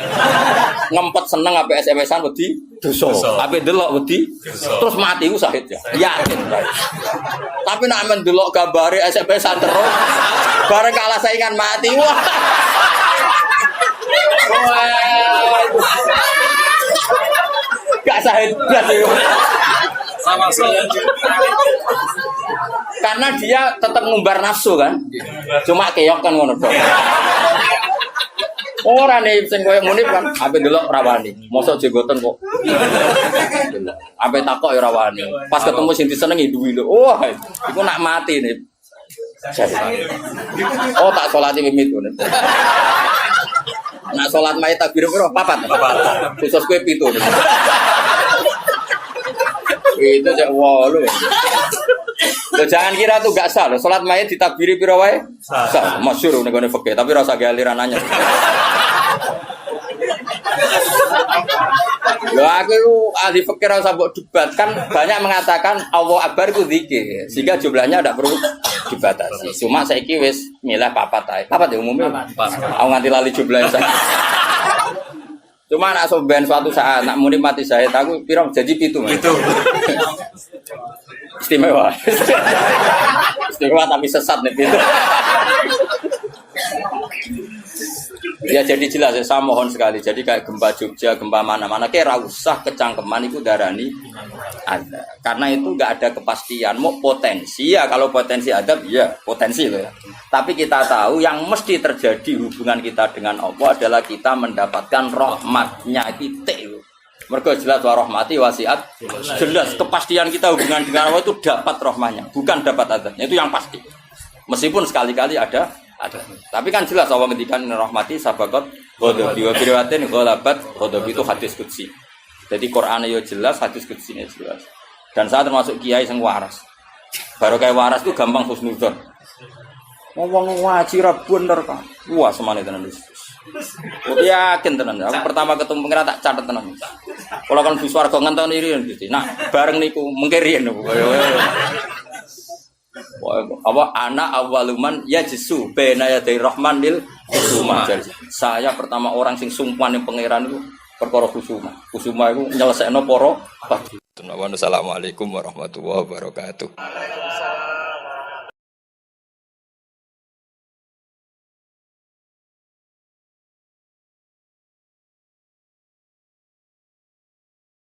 Ngempet seneng apa SMS-an wedi dosa. Ape delok wedi terus mati ku syahid ya. Yakin. Tapi nek men delok gambare SMS-an terus bareng kalah saingan mati. Wah. Gak syahid blas ya. Sama saya. Karena dia tetap ngumbar nafsu kan. Cuma keok kan ngono tok. Ora nih sing koyo munib kan, ape delok rawani. Mosok jenggoten kok. Ape takok ya rawani. Pas ketemu sing disenengi duwi lho. Wah, iku nak mati nih. Oh, tak salati mimit ngono. Nak salat mayit takbir piro? Papat. Khusus kowe 7. Itu cek walu. Loh, jangan kira tuh gak sah loh. Salat mayit ditakbiri piro wae? Sah. Masyhur ning gone fikih, tapi rasa galiran nanya. Loh aku ahli fikih rasa mbok debat kan banyak mengatakan Allah Akbar itu zikir. Sehingga jumlahnya tidak perlu dibatasi. Cuma saiki wis milih papat ae. Papat ya umumnya. Aku nganti lali jumlahnya. Cuma nak soben suatu saat nak muni mati saya aku pirang jadi 7. Itu. Istimewa. Istimewa tapi sesat nih itu. Ya jadi jelas ya, saya mohon sekali. Jadi kayak gempa Jogja, gempa mana-mana, kayak usah kecangkeman itu darani ada. Karena itu nggak ada kepastian. Mau potensi ya, kalau potensi ada, ya potensi loh ya. Tapi kita tahu yang mesti terjadi hubungan kita dengan Allah adalah kita mendapatkan rahmatnya kita. Mereka jelas wa rahmati wasiat. Jelas kepastian kita hubungan dengan Allah itu dapat rahmatnya, bukan dapat adabnya. Itu yang pasti. Meskipun sekali-kali ada. Tapi kan jelas Allah ngendikan rahmati sabaqat ghadabi wa biriwatin ghalabat ghadabi itu hadis qudsi. Jadi Quran yo jelas, hadis qudsi nya jelas. Dan saya termasuk kiai sing waras. Baru kayak waras itu gampang husnudzon. Wong ngaji ra bener kan. Wah, semane tenan wis. Yakin tenan. Aku pertama ketemu pengira tak catet tenan. Kalau kan bus warga ngenteni riyen gitu. Nah, bareng niku mengke riyen. Apa anak awaluman ya jesu bena ya dari rahman lil kusuma. Saya pertama orang sing sumpah ning pangeran itu perkara kusuma. Kusuma itu nyelesaikno para. Assalamualaikum warahmatullahi wabarakatuh.